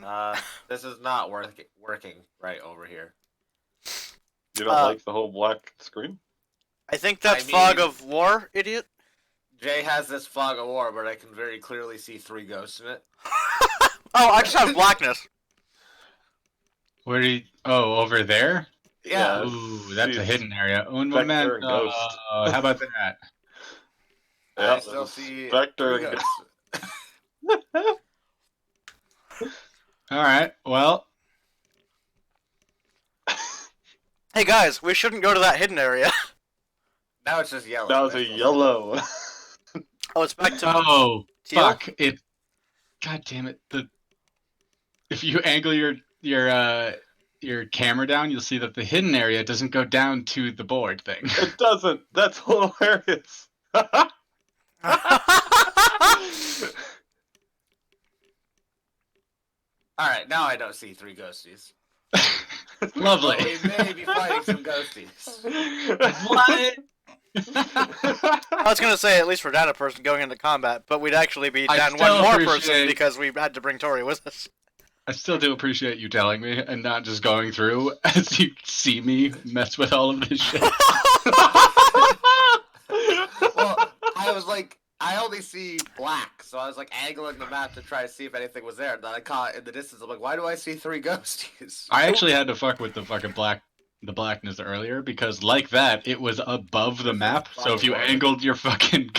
on. This is not working right over here. You don't like the whole black screen? I think that's I fog mean- of war, idiot. Jay has this fog of war, but I can very clearly see 3 ghosts in it. Oh, I just have blackness. Where do you... Oh, over there? Yeah. Ooh, that's a see, hidden area. Un Spectre momento. and Ghost. How about that? I Yeah, still this is see Spectre 3 and ghosts. Alright, well... Hey guys, we shouldn't go to that hidden area. Now it's just yellow. That was a yellow. Oh, it's back to Oh, teal? fuck. It... God damn it. If you angle your camera down, you'll see that the hidden area doesn't go down to the board thing. It doesn't. That's hilarious. Alright, now I don't see 3 ghosties. Lovely. But we may be fighting some ghosties. What? I was gonna say at least for down a person going into combat, but we'd actually be I down still one more person appreciate- because we had to bring Tori with us. I still do appreciate you telling me and not just going through as you see me mess with all of this shit. Well, I was like, I only see black, so I was like angling the map to try to see if anything was there. And then I caught in the distance. I'm like, why do I see 3 ghosties? I actually had to fuck with the fucking blackness earlier because like that, it was above the map. So if you angled your fucking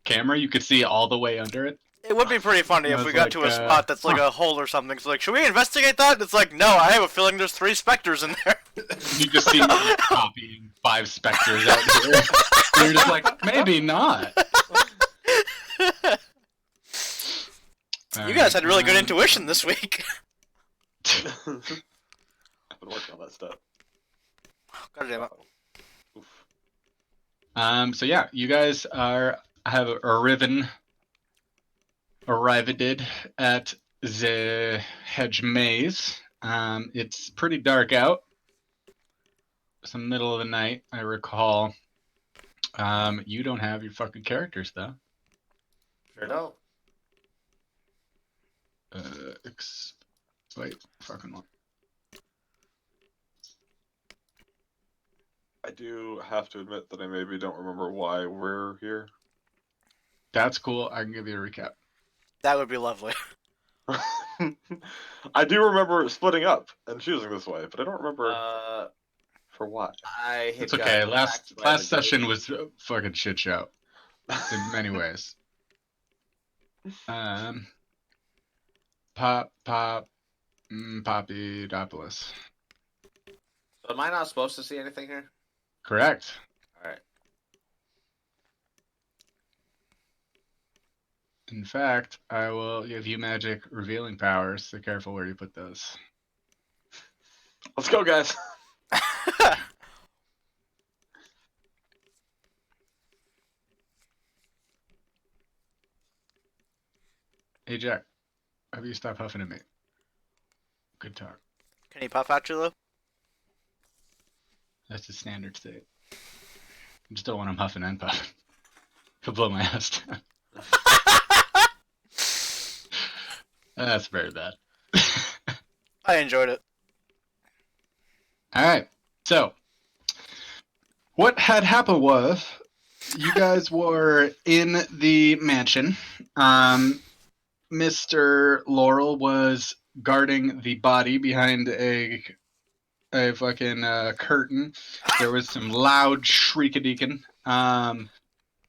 camera, you could see all the way under it. It would be pretty funny I if we was got like, to a spot that's like huh. a hole or something. So like, should we investigate that? It's like, no, I have a feeling there's 3 specters in there. You just see me copying 5 specters out here. You're just like, maybe not. You guys had really good intuition this week. I've been working on that stuff. God damn it. Oof. So yeah, you guys have arrived at the hedge maze. It's pretty dark out. It's the middle of the night, I recall. You don't have your fucking characters though. Sure don't. Wait, fucking what? I do have to admit that I maybe don't remember why we're here. That's cool. I can give you a recap. That would be lovely. I do remember splitting up and choosing this way, but I don't remember for what. I hit It's okay. got Last attacked by the session ghost. was a fucking shit show in many ways. Poppy-dopolis. So am I not supposed to see anything here? Correct. Alright. In fact, I will give you magic revealing powers, so careful where you put those. Let's go, guys. Hey Jack, have you stopped huffing at me? Good talk. Can he puff at you though? That's the standard state. I just don't want him huffing and puffing. He'll blow my ass down. That's very bad. I enjoyed it. Alright, so what had happened was you guys were in the mansion. Mr. Laurel was guarding the body behind a fucking curtain. There was some loud shriekadeeking.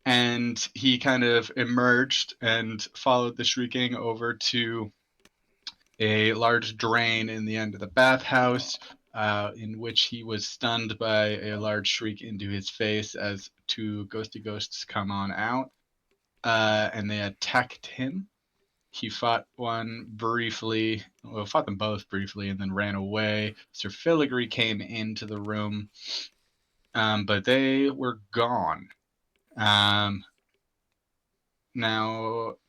And he kind of emerged and followed the shrieking over to a large drain in the end of the bathhouse, in which he was stunned by a large shriek into his face as 2 ghosty ghosts come on out, and they attacked him. He fought one briefly, well, fought them both briefly, and then ran away. Sir Filigree came into the room, but they were gone. Now,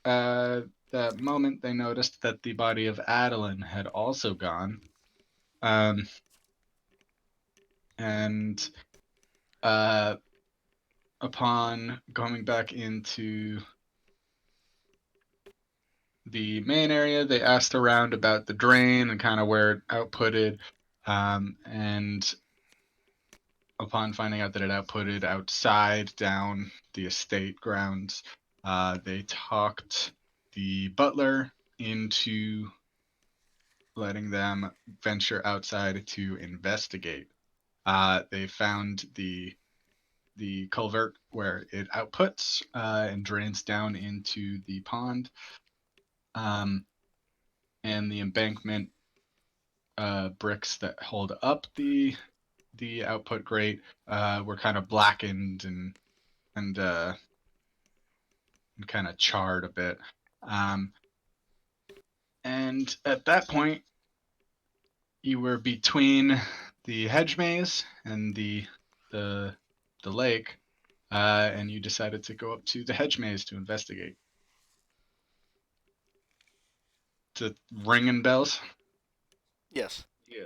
at that moment, they noticed that the body of Adeline had also gone. And upon going back into the main area. They asked around about the drain and kind of where it outputted, and upon finding out that it outputted outside down the estate grounds, they talked the butler into letting them venture outside to investigate. They found the culvert where it outputs and drains down into the pond, and the embankment bricks that hold up the output grate were kind of blackened and kind of charred a bit. And at that point, you were between the hedge maze and the lake, and you decided to go up to the hedge maze to investigate. To ringing bells. Yes. Yeah.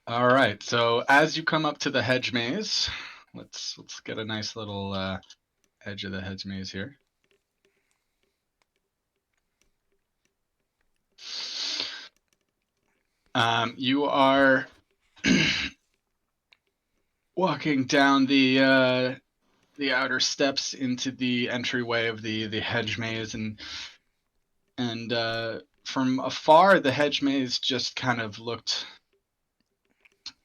All right. So as you come up to the hedge maze, let's get a nice little edge of the hedge maze here. You are walking down the outer steps into the entryway of the hedge maze, and from afar, the hedge maze just kind of looked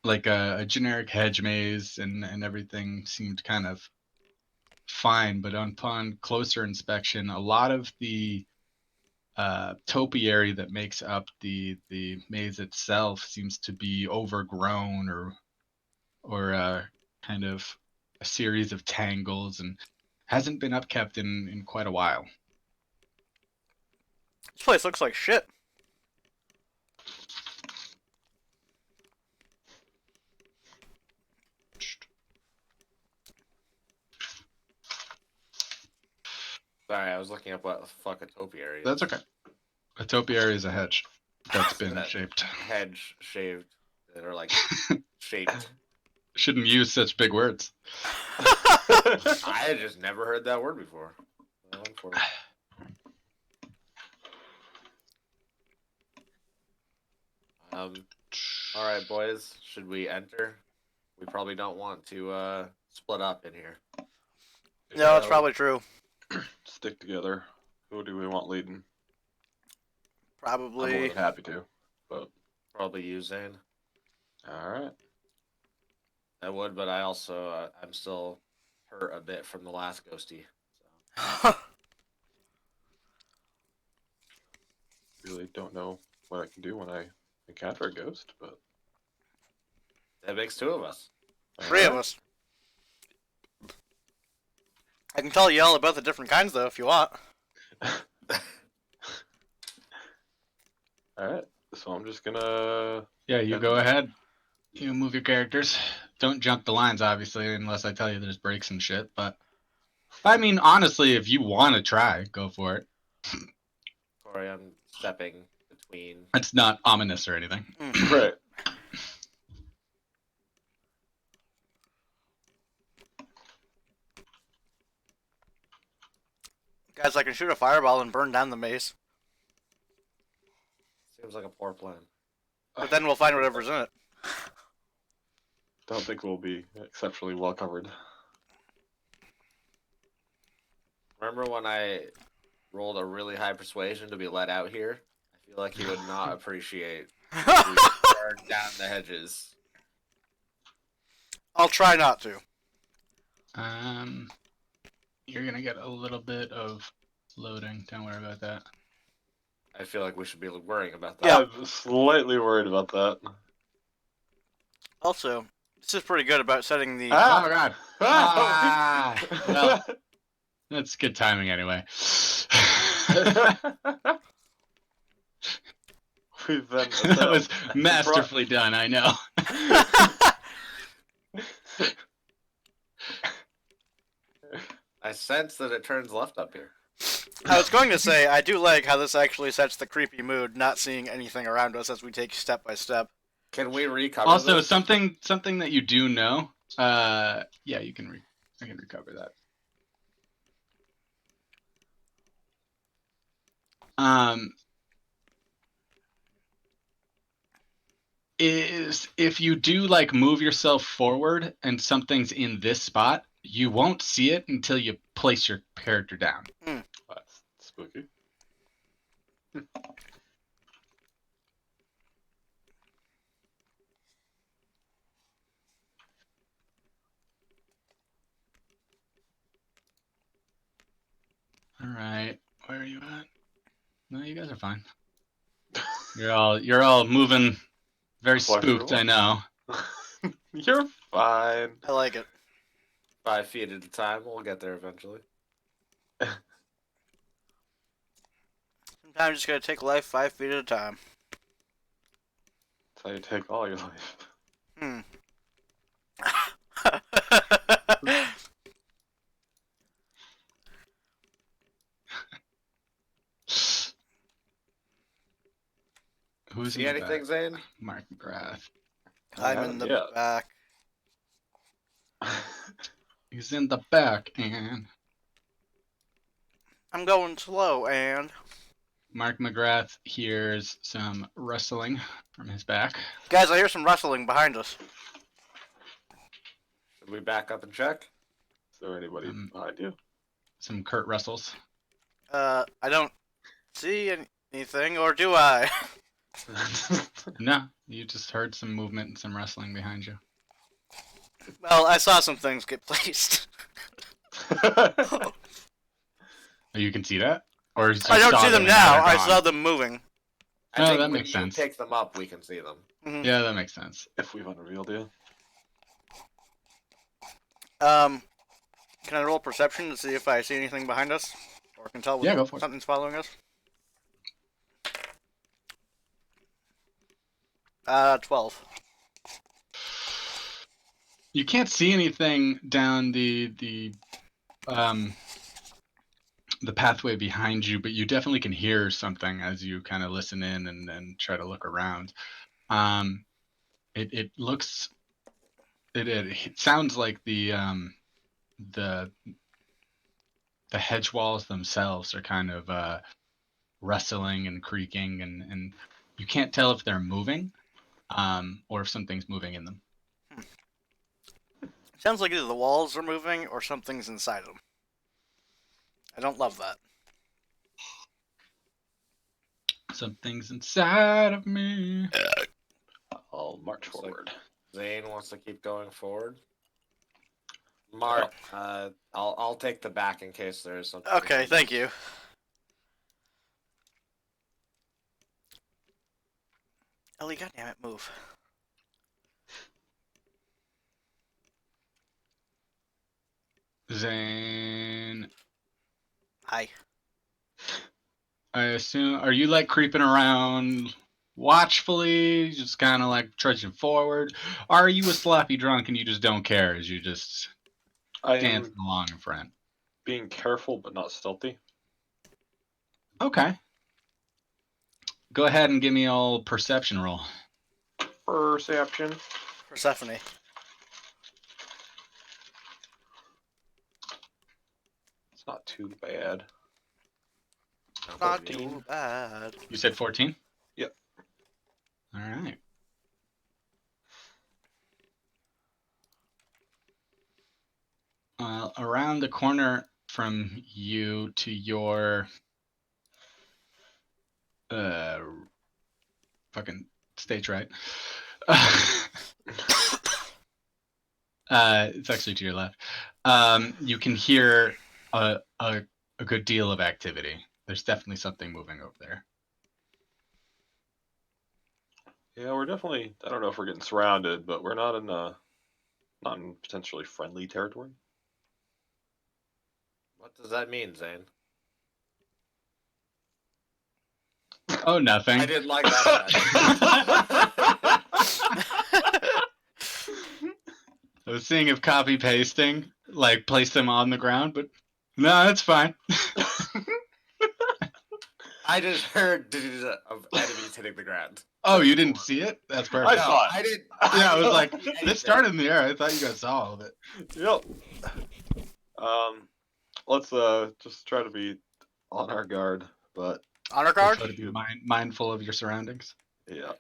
like a generic hedge maze, and everything seemed kind of fine. But upon closer inspection, a lot of the topiary that makes up the maze itself seems to be overgrown or kind of a series of tangles, and hasn't been upkept in quite a while. This place looks like shit. Sorry, I was looking up what the fuck a topiary is. That's okay. A topiary is a hedge that's been That shaped. Hedge shaved, or like shaped. Shouldn't use such big words. I had just never heard that word before. I went for it. All right, boys. Should we enter? We probably don't want to split up in here. No, that's probably true. Stick together. Who do we want leading? I'm more Probably. than happy to, but Probably you, Zane. all right. I would, but I also I'm still hurt a bit from the last ghosty. So. Really don't know what I can do when I encounter a ghost, but That makes two of us. Three of us. I can tell you all about the different kinds, though, if you want. All right. So I'm just gonna. Yeah, you go ahead. You move your characters. Don't jump the lines, obviously, unless I tell you there's breaks and shit. But I mean, honestly, if you want to try, go for it. Corey, I'm stepping between. It's not ominous or anything. Right. Guys, I can shoot a fireball and burn down the maze. Seems like a poor plan. But then we'll find whatever's in it. Don't think we'll be exceptionally well covered. Remember when I rolled a really high persuasion to be let out here? I feel like he would not appreciate we burned down the hedges. I'll try not to. You're gonna get a little bit of loading. Don't worry about that. I feel like we should be worrying about that. Yeah. I'm slightly worried about that. Also, this is pretty good about setting the... Oh god. Well, that's good timing anyway. We've been. That was masterfully done, I know. I sense that it turns left up here. I was going to say, I do like how this actually sets the creepy mood, not seeing anything around us as we take step by step. Can we recover Also, this? something that you do know. Yeah, I can recover that. is if you do like move yourself forward and something's in this spot, you won't see it until you place your character down. That's spooky. All right, where are you at? No, you guys are fine. You're all moving very spooked, I know. You're fine. I like it. 5 feet at a time. We'll get there eventually. Sometimes you just gotta take life 5 feet at a time. That's how you take all your life. Hmm. Who's See in the anything, back? Zane? Mark McGrath. I'm in the back. He's in the back, and I'm going slow, and Mark McGrath hears some rustling from his back. guys, I hear some rustling behind us. Should we back up and check? Is there anybody behind you? Some Kurt Russells. I don't see anything, or do I? No, you just heard some movement and some rustling behind you. Well, I saw some things get placed. Oh, you can see that? Or you I don't saw see them and now. they're I gone? saw them moving. I Oh, think that when makes you sense. pick them up, we can see them. Mhm. Yeah, that makes sense. If we've unrevealed you. Can I roll perception to see if I see anything behind us, or can tell Yeah, when go for it. something's following us? 12. You can't see anything down the pathway behind you, but you definitely can hear something as you kind of listen in and try to look around. It looks it sounds like the hedge walls themselves are kind of rustling and creaking, and you can't tell if they're moving or if something's moving in them. Sounds like either the walls are moving or something's inside them. I don't love that. Something's inside of me. I'll march Looks like- forward. Zane wants to keep going forward. Mark, I'll take the back in case there is something. Okay, thank you. Ellie, goddammit, move. Zane, Hi. I assume, are you like creeping around watchfully, just kind of like trudging forward? Or are you a sloppy drunk and you just don't care as you just I dancing am along in front? being careful but not stealthy. Okay. Go ahead and give me all perception roll. Perception. Persephone. It's not too bad. Not 14. too bad. You said 14? Yep. All right. Around the corner from you to your fucking stage right. It's actually to your left. You can hear a good deal of activity. There's definitely something moving over there. Yeah, we're definitely. I don't know if we're getting surrounded, but we're not in potentially friendly territory. What does that mean, Zane? Oh, nothing. I didn't like that. I was seeing if copy pasting like placed them on the ground, but no, that's fine. I just heard of enemies hitting the ground. Oh, you didn't see it? That's perfect. I saw it. I didn't. Yeah, I was like, didn't see this anything. started in the air. I thought you guys saw all of it. Yep. Let's just try to be on our guard, but Honor So guard? try to be mindful of your surroundings. Yeah.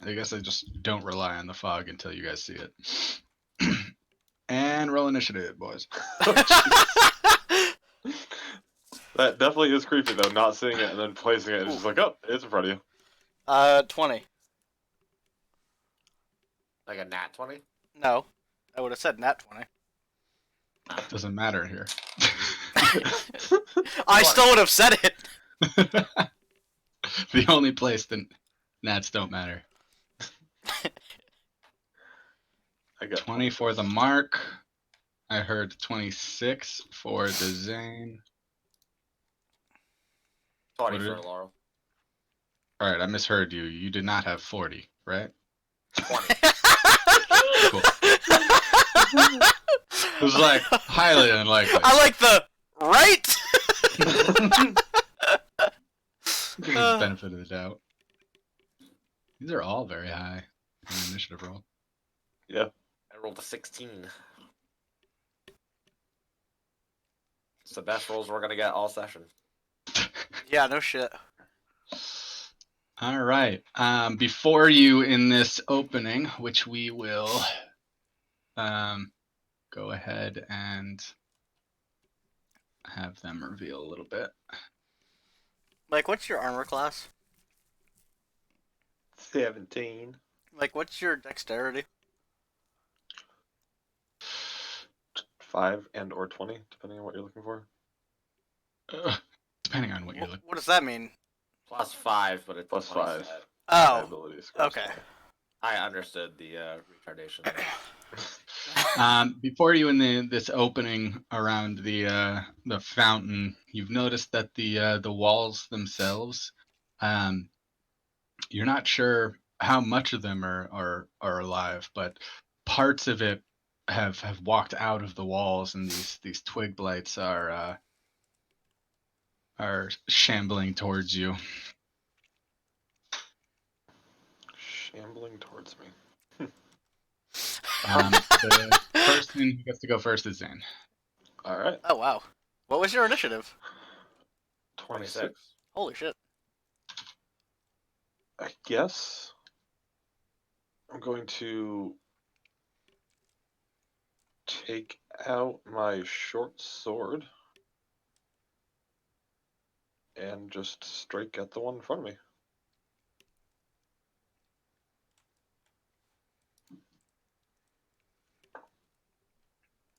I guess I just don't rely on the fog until you guys see it. And roll initiative, boys. That definitely is creepy though. Not seeing it and then placing it. It's just like, oh, it's in front of you. 20. Like a nat 20? No. I would have said nat 20. Doesn't matter here. I still would have said it. The only place that nats don't matter. I got 20 for the mark. I heard 26 for the Zane. 20 What for did- Laurel. All right, I misheard you. You did not have 40, right? 20. Cool. It was like highly unlikely. I like the right. Give you the benefit of the doubt. These are all very high in the initiative roll. Yeah. I rolled a 16. It's the best rolls we're gonna get all session. Yeah, no shit. All right. Before you in this opening, which we will go ahead and have them reveal a little bit. Like, what's your armor class? 17. Like, what's your dexterity? 5 and or 20, depending on what you're looking for. Depending on what you're looking. What does that mean? Plus 5, but it's Plus 5. Oh, Abilities. okay. I understood the retardation. Before you in this opening around the fountain, you've noticed that the walls themselves, you're not sure how much of them are alive, but parts of it have walked out of the walls, and these twig blights are shambling towards you. Shambling towards me. The person who gets to go first is Zane. Alright. Oh, wow. What was your initiative? 26. Holy shit. I guess I'm going to take out my short sword and just strike at the one in front of me.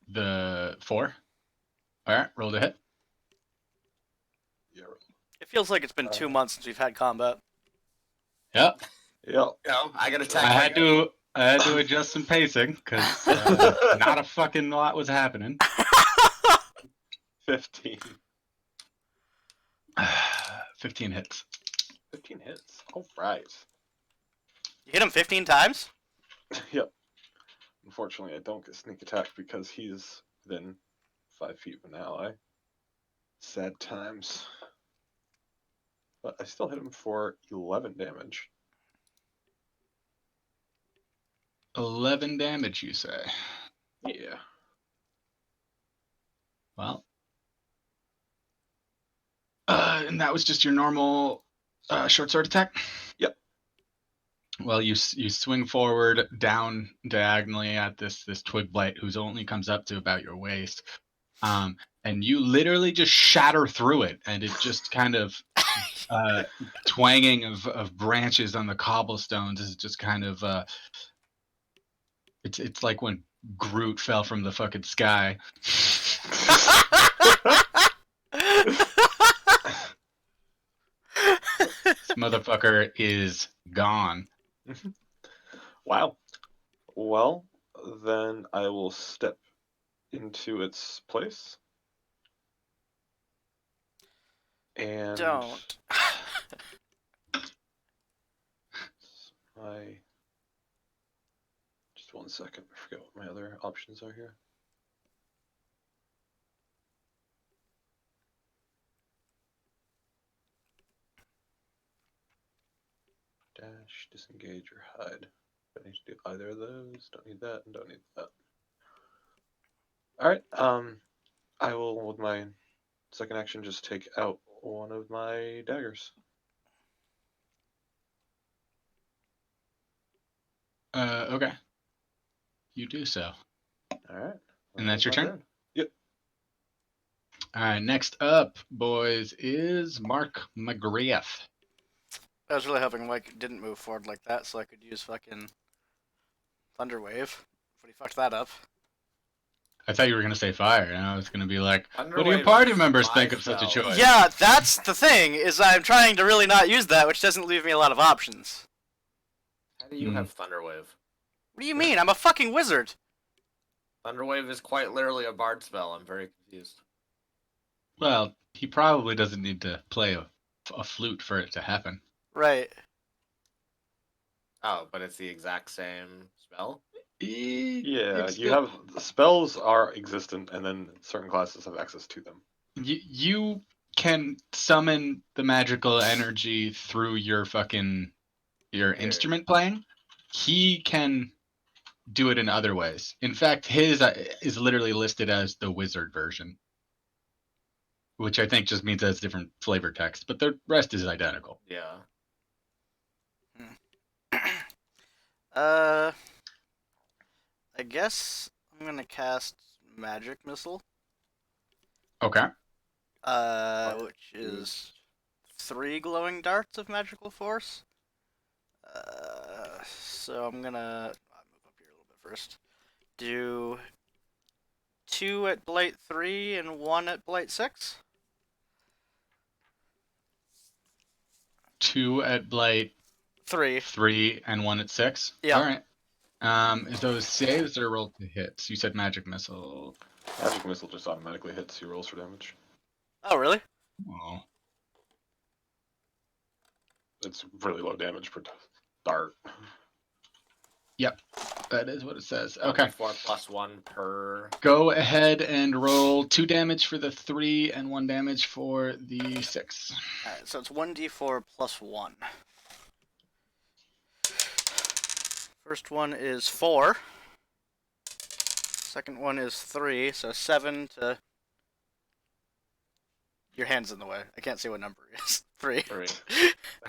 The 4. All right, roll to hit. Yeah. It feels like it's been 2 months since we've had combat. Yep. Yeah. No, I gotta attack. I had to adjust some pacing because not a fucking lot was happening. 15. 15 hits. 15 hits. All right. You hit him 15 times? Yep. Unfortunately, I don't get sneak attack because he's within 5 feet of an ally. Sad times. But I still hit him for 11 damage. 11 damage, you say? Yeah. Well. And that was just your normal short sword attack? Yep. Well, you swing forward down diagonally at this twig blight whose only comes up to about your waist. And you literally just shatter through it, and it just kind of twanging of branches on the cobblestones is just kind of it's like when Groot fell from the fucking sky. This motherfucker is gone. Wow. Well, then I will step into its place. And Don't. just 1 second. I forget what my other options are here. Dash, disengage, or hide. Don't need to do either of those. Don't need that, and don't need that. Alright, I will, with my second action, just take out one of my daggers. Okay. You do so. All right. And that's your my turn? Yep. All right, next up, boys, is Mark McGrath. I was really hoping Mike didn't move forward like that, so I could use fucking Thunderwave. But he fucked that up. I thought you were going to say fire, and I was going to be like, what do your Underwave party is members my think of such a spell. choice? Yeah, that's the thing, is I'm trying to really not use that, which doesn't leave me a lot of options. How do you have Thunderwave? What do you mean? I'm a fucking wizard. Thunderwave is quite literally a bard spell. I'm very confused. Well, he probably doesn't need to play a flute for it to happen. Right. Oh, but it's the exact same spell? Yeah, It's you still- have spells are existent, and then certain classes have access to them. You can summon the magical energy through your instrument playing. He can do it in other ways. In fact, his is literally listed as the wizard version, which I think just means it has different flavor text, but the rest is identical. Yeah. I guess I'm gonna cast Magic Missile. Okay. Which is 3 glowing darts of magical force. So I'm gonna move up here a little bit first. Do 2 at Blight 3 and 1 at Blight 6. 2 at Blight, 3. 3, and 1 at 6. Yeah. All right. Those saves are rolled to hits. You said magic missile. Magic missile just automatically hits. He rolls for damage. Oh, really? Oh. It's really low damage per dart. Yep, that is what it says. Okay. 4+1 per. Go ahead and roll 2 damage for the 3 and 1 damage for the 6. Alright, so it's 1d4 plus 1. First one is 4. Second one is 3, so 7 to... Your hand's in the way. I can't see what number it is. 3. 3.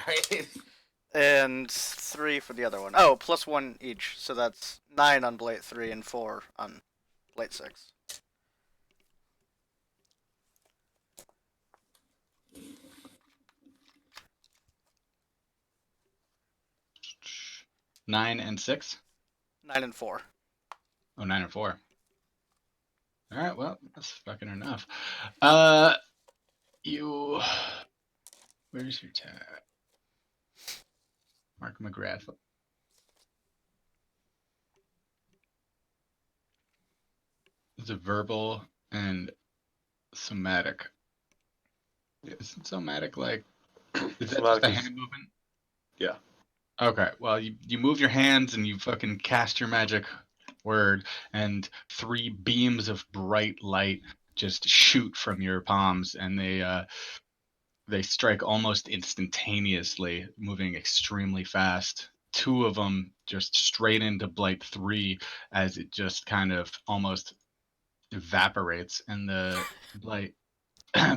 Right? And 3 for the other one. Oh, plus 1 each. So that's 9 on Blight 3 and 4 on Blight 6. Nine and 6? 9 and 4. Oh, 9 and 4. Alright, well, that's fucking enough. You... Where's your tab? Mark McGrath. Is it verbal and somatic? Isn't somatic like... Is that Somatic just a is- hand movement? Yeah. Okay, well, you move your hands and you fucking cast your magic word, and 3 beams of bright light just shoot from your palms, and they strike almost instantaneously, moving extremely fast. 2 of them just straight into Blight 3 as it just kind of almost evaporates, and the Blight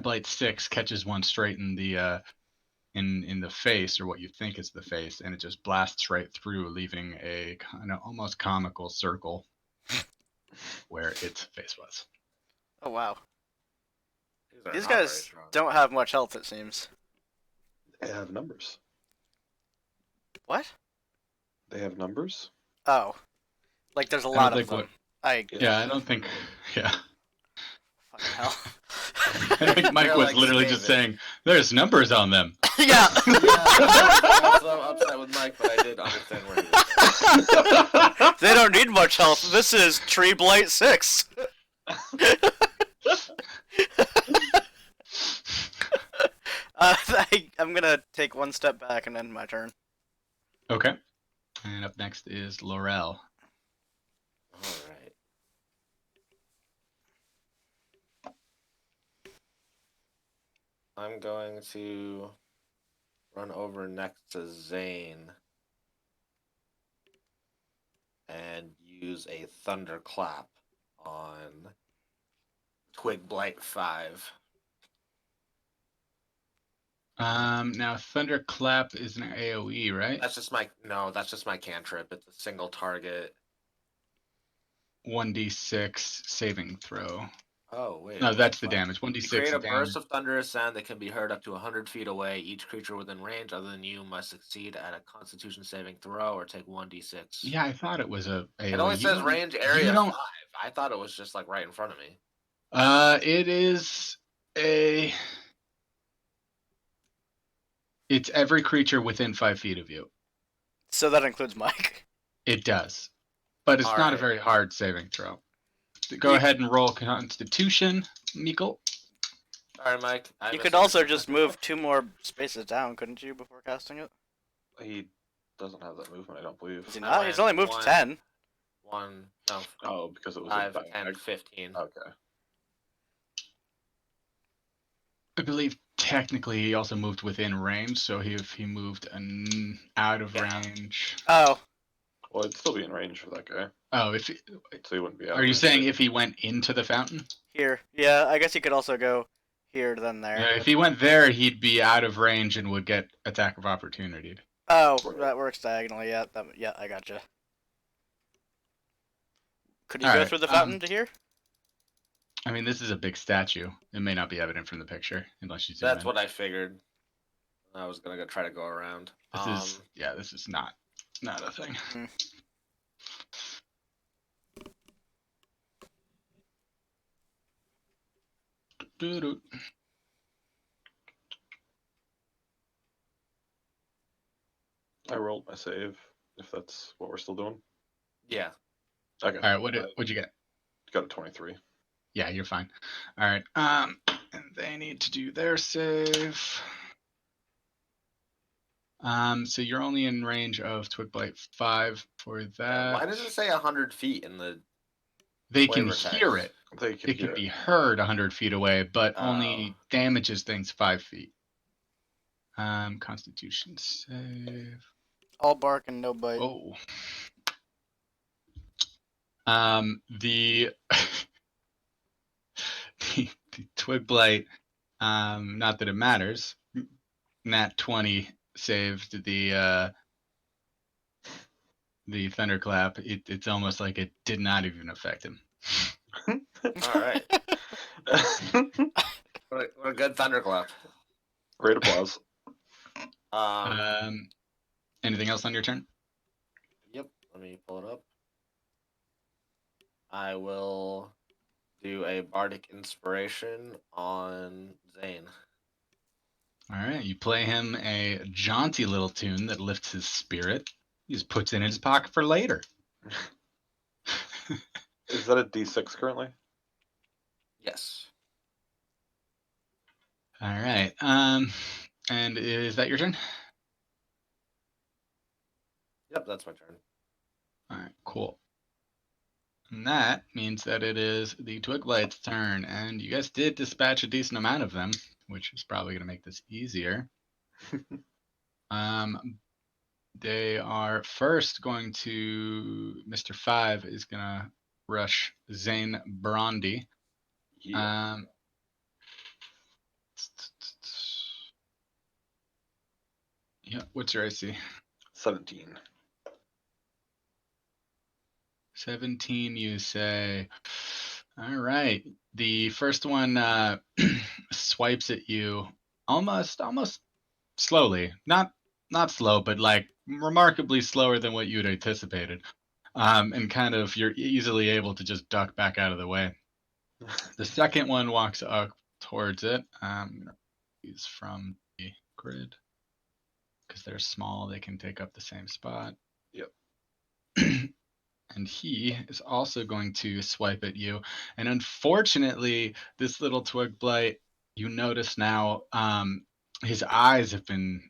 Blight 6 catches one straight in the face, or what you think is the face, and it just blasts right through, leaving a kind of almost comical circle where its face was. Oh, wow. are These not very guys strong. don't have much health, it seems. They have numbers. What? They have numbers? Oh. Like, there's a I lot don't of think them. Yeah, I don't think. Yeah, Fucking hell. I think Mike They're was like literally just David. saying, "There's numbers on them." Yeah. I'm so upset with Mike, but I did understand where he was. They don't need much health. This is Tree Blight 6. I'm gonna take one step back and end my turn. Okay. And up next is Laurel. Alright. I'm going to run over next to Zane and use a thunderclap on Twig Blight 5. Now Thunderclap is an AoE, right? That's just my cantrip. It's a single target. 1d6 saving throw. Oh wait. No, what that's the fuck? damage. You 1d6 create a damage. burst of thunderous sound that can be heard up to 100 feet away. Each creature within range other than you must succeed at a Constitution saving throw or take 1d6. Yeah, I thought it was a AoE. It only says range area don't. 5. I thought it was just like right in front of me. It is a. It's every creature within 5 feet of you. So that includes Mike. It does, but it's All not a right. very hard saving throw. Go You- ahead and roll Constitution, Mikkel. Sorry, Mike. You could also just move 2 more spaces down, couldn't you, before casting it? He doesn't have that movement, I don't believe. Is he I not? He's went only moved 1, 10. no, Oh, because it was 5, a 10, diagonal. 15. Okay. I believe technically he also moved within range, so if he moved out of range. Oh, Well, it'd still be in range for that guy, Oh, so he wouldn't be out. are you of saying range. if he went into the fountain? here. Yeah, I guess he could also go here, then there. If he went there, he'd be out of range and would get attack of opportunity. Oh, Right. that works diagonally. Yeah, yeah, I gotcha. Could he All go right, through the fountain to here? I mean, this is a big statue. It may not be evident from the picture unless you zoom That's in. what I figured. I was gonna try to go around. This is not a thing. Doo-doo. I rolled my save, if that's what we're still doing. Yeah. Okay. All right, what'd you get? Got a 23. Yeah, you're fine. All right. And they need to do their save. So you're only in range of Twig Blight 5 for that. Why does it say 100 feet in the? They can flavor hear text? it. They can It hear can it. be heard 100 feet away, but Oh. only damages things 5 feet. Constitution save. All bark and no bite. Oh. The the Twig Blight, not that it matters. Nat 20 saved the thunderclap. It's almost like it did not even affect him. All right. What a good thunderclap. Great applause. Anything else on your turn? Yep. Let me pull it up. I will do a bardic inspiration on Zane. All right, you play him a jaunty little tune that lifts his spirit. He just puts it in his pocket for later. Is that a D6 currently? Yes. All right. And is that your turn? Yep, that's my turn. All right, cool. And that means that it is the Twiglight's turn, and you guys did dispatch a decent amount of them, which is probably going to make this easier. They are first going to Mr. 5 is going to rush Zane Brondi. Yeah. Yeah, what's your AC? 17. 17, you say. All right. The first one swipes at you almost slowly. Not slow, but like remarkably slower than what you'd anticipated. And kind of you're easily able to just duck back out of the way. The second one walks up towards it. He's from the grid. Because they're small, they can take up the same spot. Yep. And he is also going to swipe at you. And unfortunately, this little twig blight, you notice now, his eyes have been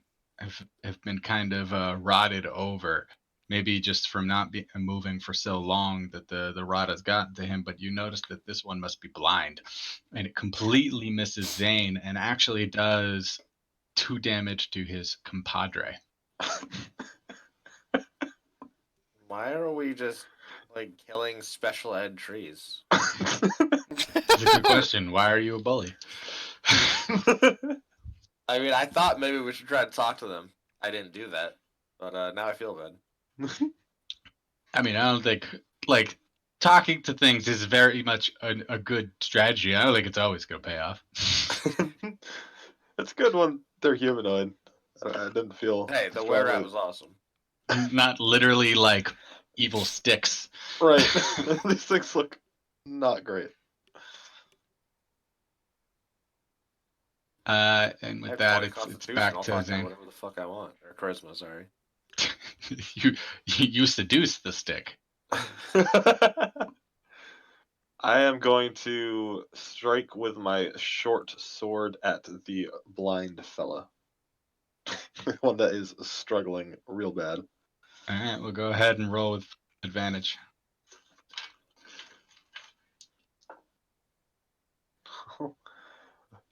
kind of rotted over. Maybe just from not moving for so long that the rot has gotten to him. But you notice that this one must be blind, and it completely misses Zane, and actually does 2 damage to his compadre. Why are we just like killing special ed trees? It's a good question. Why are you a bully? I mean, I thought maybe we should try to talk to them. I didn't do that, but now I feel bad. I mean, I don't think like talking to things is very much a good strategy. I don't think it's always gonna pay off. It's good when they're humanoid. I didn't feel. Hey, the strongly- were-rat was awesome. Not literally like evil sticks. Right. These things look not great. And I with have that, 20 it's Constitution, back I'll to talk about Zane. whatever the fuck I want. Or charisma, sorry. you seduce the stick. I am going to strike with my short sword at the blind fella. One that is struggling real bad. All right, we'll go ahead and roll with advantage.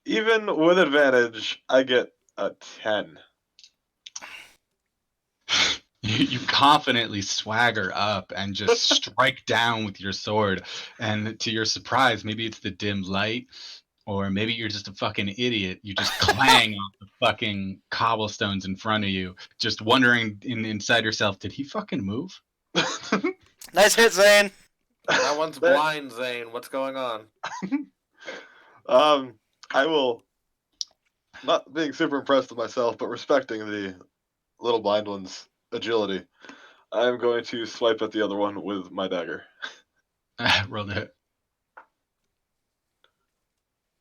Even with advantage, I get a 10. You confidently swagger up and just strike down with your sword. And to your surprise, maybe it's the dim light, or maybe you're just a fucking idiot. You just clang off the fucking cobblestones in front of you, just wondering inside yourself, did he fucking move? Nice hit, Zane. That one's That- blind, Zane. What's going on? I will, not being super impressed with myself, but respecting the little blind one's agility, I'm going to swipe at the other one with my dagger. Roll the hit.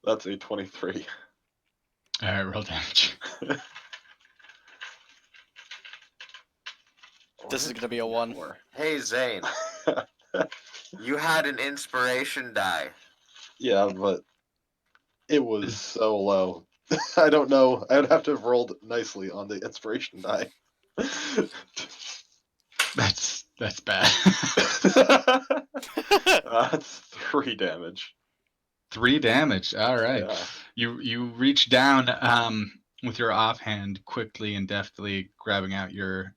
That's a 23. All right, roll damage. This is gonna be a 1. Hey, Zane. You had an inspiration die. Yeah, but it was so low. I don't know. I would have to have rolled nicely on the inspiration die. That's bad. That's 3 damage. 3 damage. All right. Yeah. You reach down with your offhand quickly and deftly, grabbing out your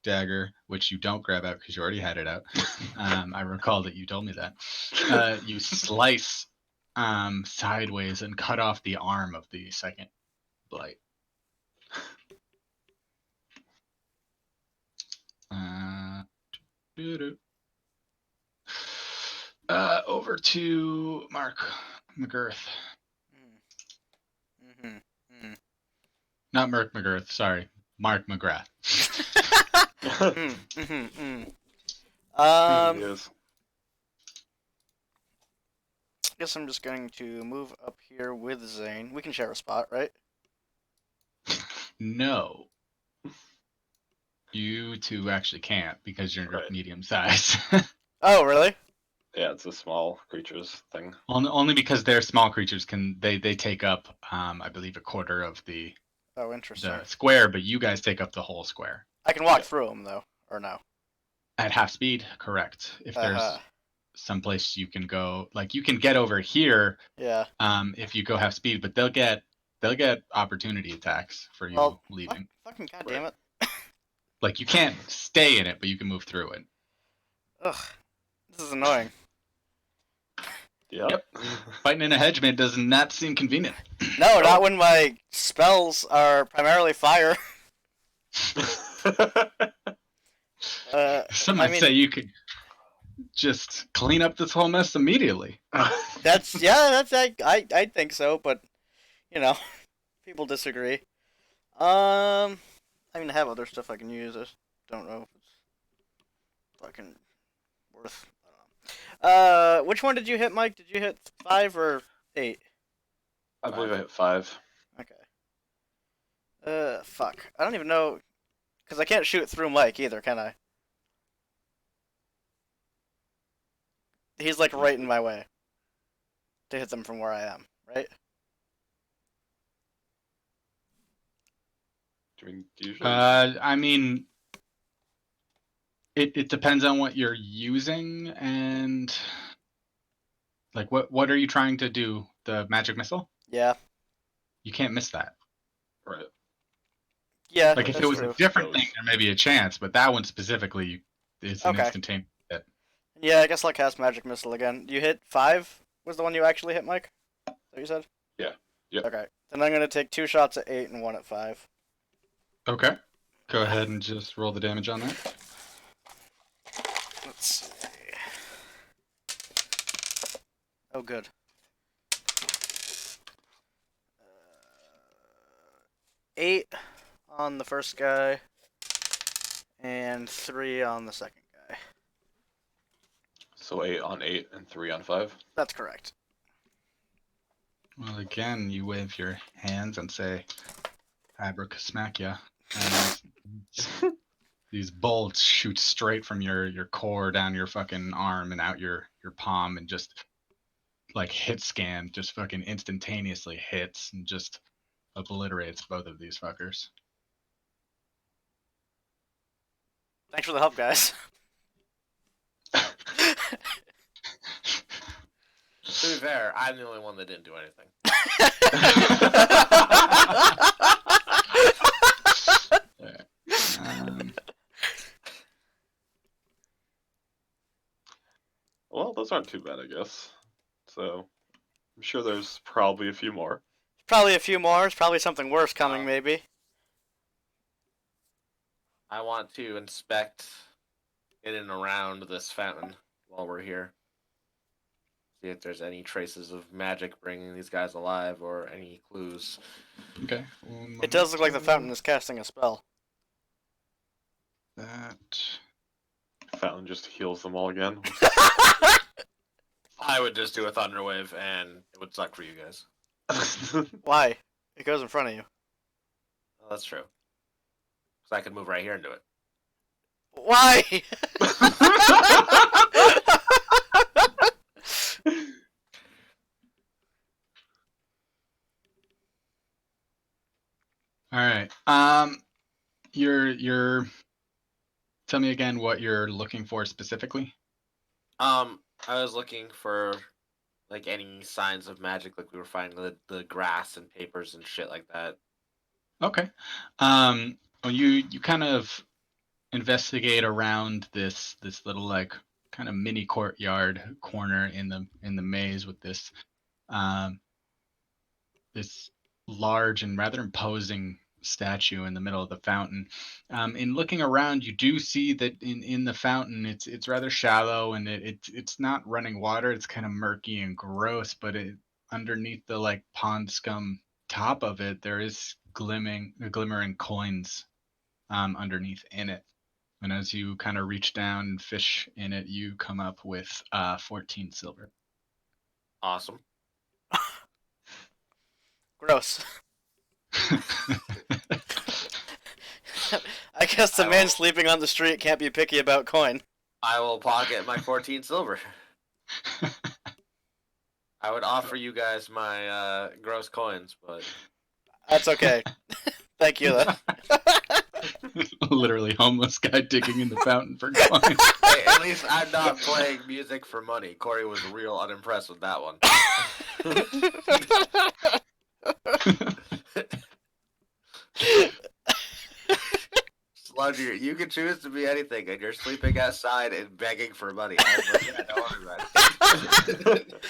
dagger, which you don't grab out because you already had it out. I recall that you told me that. You slice sideways and cut off the arm of the second blight. Doo-doo. Over to Mark McGirth. Mm-hmm. Not Mark McGirth, sorry. Mark McGrath. Yes. Guess I'm just going to move up here with Zane. We can share a spot, right? No. You two actually can't because you're Right. medium size. Oh, really? Yeah, it's a small creatures thing. Only because they're small creatures they take up I believe a quarter of the Oh, interesting. square, but you guys take up the whole square. I can walk through them, though, or no? At half speed, correct. If there's Uh-huh. someplace you can go, like you can get over here Yeah. if you go half speed, but they'll get opportunity attacks for you Well, leaving. Fucking goddamn it. Like you can't stay in it, but you can move through it. Ugh. This is annoying. Yep. Fighting in a hedge man does not seem convenient. No, not when my spells are primarily fire. Some might say you could just clean up this whole mess immediately. That's I think so, but you know, people disagree. I mean, I have other stuff I can use. I just don't know if it's fucking worth. I don't know. Which one did you hit, Mike? Did you hit 5 or 8? I believe I hit 5. Okay. Fuck. I don't even know, because I can't shoot through Mike either, can I? He's like right in my way to hit them from where I am, right? Do you mean usually? I mean, it depends on what you're using and like what are you trying to do? The magic missile? Yeah. You can't miss that. Right. Yeah. Like if that's it was true. a different thing, there may be a chance, but that one specifically is an Okay. instantaneous hit. Yeah, I guess I'll cast Magic Missile again. You hit 5? Was the one you actually hit, Mike? Is that what you said? Yeah. Yep. Okay. Then I'm going to take 2 shots at 8 and 1 at 5. Okay. Go ahead and just roll the damage on that. Let's see. Oh, good. 8 on the first guy, and 3 on the second guy. So 8 on 8 and 3 on 5. That's correct. Well, again, you wave your hands and say, Abracasmachia. And these bolts shoot straight from your core down your fucking arm and out your palm and just like hit scan, just fucking instantaneously hits and just obliterates both of these fuckers. Thanks for the help, guys. To be fair, I'm the only one that didn't do anything. Well, those aren't too bad, I guess. So, I'm sure there's probably a few more. Probably a few more. There's probably something worse coming, maybe. I want to inspect in and around this fountain while we're here. See if there's any traces of magic bringing these guys alive or any clues. Okay. It does look like the fountain is casting a spell. That. Fountain just heals them all again. I would just do a thunder wave and it would suck for you guys. Why? It goes in front of you. Well, that's true. Because I could move right here and do it. Why? All right. You're. Tell me again what you're looking for specifically. I was looking for like any signs of magic, like we were finding the grass and papers and shit like that. Okay. Well, you kind of investigate around this little like kind of mini courtyard corner in the maze with this this large and rather imposing statue in the middle of the fountain. In looking around, you do see that in the fountain, it's rather shallow and it's not running water. It's kind of murky and gross, but underneath the like pond scum top of it, there is glimmering coins underneath in it. And as you kind of reach down and fish in it, you come up with 14 silver. Awesome. Gross. I guess the man sleeping on the street can't be picky about coin. I will pocket my 14 silver. I would offer you guys my gross coins, but That's okay. Thank you, though. Literally homeless guy digging in the fountain for coins. hey, at least I'm not playing music for money. Corey was real unimpressed with that one. Sludge, you can choose to be anything, and you're sleeping outside and begging for money. I was like, yeah, don't worry about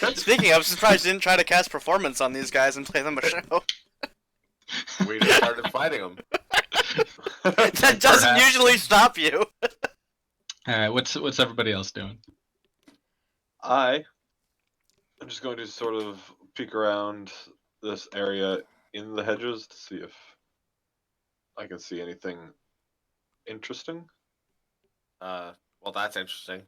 it. Speaking of, I'm surprised you didn't try to cast performance on these guys and play them a show. We just started fighting them. That doesn't usually stop you. Alright, what's everybody else doing? I'm just going to sort of peek around this area in the hedges to see if I can see anything interesting. Well, that's interesting.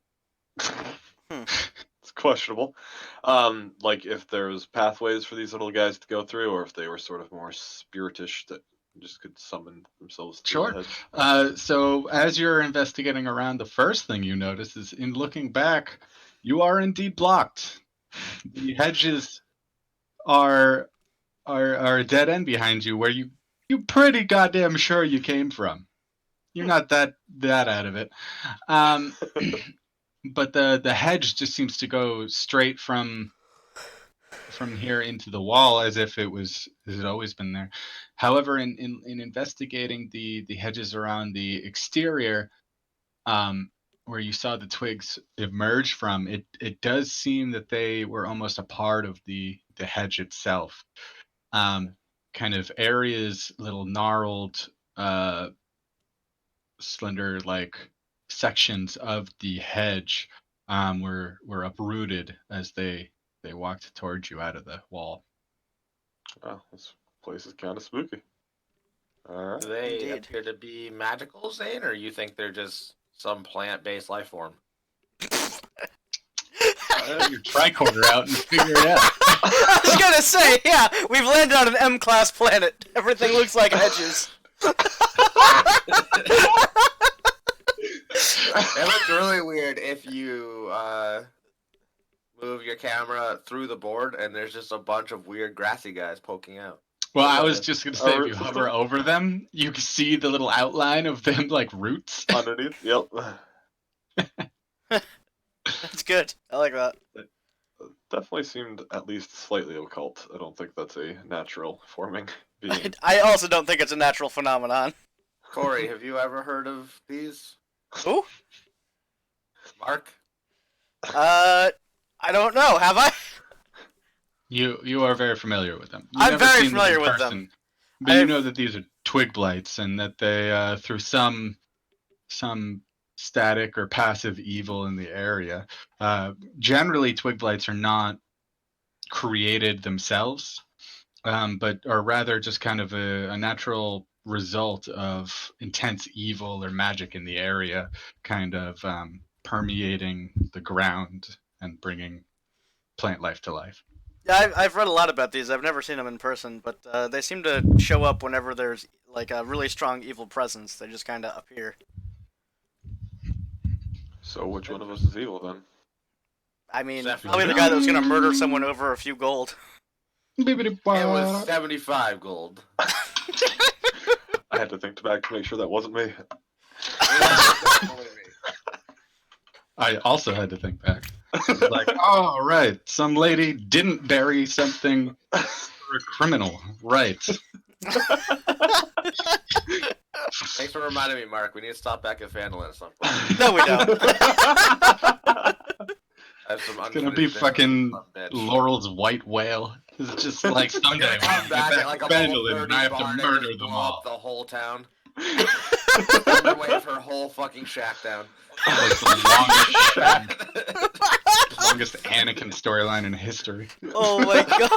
It's questionable. Like if there's pathways for these little guys to go through, or if they were sort of more spiritish that just could summon themselves through Sure. the hedge. So as you're investigating around, the first thing you notice is in looking back, you are indeed blocked. The hedges are a dead end behind you where you're pretty goddamn sure you came from. You're not that out of it. But the hedge just seems to go straight from here into the wall as if it had always been there. However, in investigating the hedges around the exterior, where you saw the twigs emerge from, it does seem that they were almost a part of the hedge itself. Kind of areas, little gnarled, slender like sections of the hedge were uprooted as they walked towards you out of the wall. Wow, this place is kind of spooky. Alright. Do they Indeed. appear to be magical, Zane, or you think they're just some plant-based life form? Your tricorder out and figure it out. I was gonna say, yeah, we've landed on an M-class planet. Everything looks like hedges. It looks really weird if you move your camera through the board and there's just a bunch of weird grassy guys poking out. Well, I Okay. was just gonna say, if you hover over them, you can see the little outline of them like roots. Underneath? Yep. That's good. I like that. Definitely seemed at least slightly occult. I don't think that's a natural forming being. I also don't think it's a natural phenomenon. Corey, have you ever heard of these? Who? Mark? I don't know. Have I? You are very familiar with them. You've I'm never very seen familiar in with person, them. But you I've- know that these are twig blights, and that they, through some static or passive evil in the area, generally twig blights are not created themselves, but are rather just kind of a natural result of intense evil or magic in the area, kind of permeating the ground and bringing plant life to life. Yeah, I've read a lot about these. I've never seen them in person, but they seem to show up whenever there's like a really strong evil presence. They just kind of appear. So which one of us is evil then? I mean, Definitely. probably the guy that was gonna murder someone over a few gold. It was 75 gold. I had to think back to make sure that wasn't me. I also had to think back. Like, oh, right, some lady didn't bury something for a criminal, right? Thanks for reminding me, Mark. We need to stop back at Vandalin at some point. No, we don't. I have some It's gonna be fucking bitch. Laurel's white whale. It's just like someday when I Come get back back at like to a level Vandalin 30 and I have to barn and murder just them blow up all. the whole town. Burn away her whole fucking shack down. Like the longest Anakin storyline in history. Oh my god.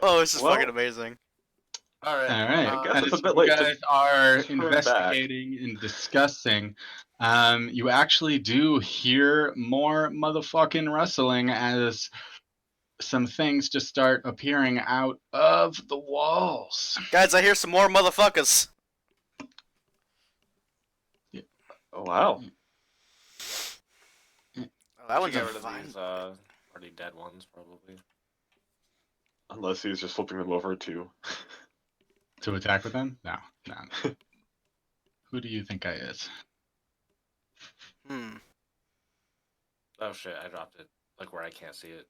Oh, this is Well, fucking amazing. All right. All right, I guess it's as a bit you late to guys are turn back. investigating and discussing, you actually do hear more motherfucking rustling as some things just start appearing out of the walls. Guys, I hear some more motherfuckers. Oh wow. Oh, that one's Get a rid of fine. these already dead ones, probably. Unless he's just flipping them over to. To attack with them? No. Who do you think I is? Oh shit! I dropped it. Like where I can't see it.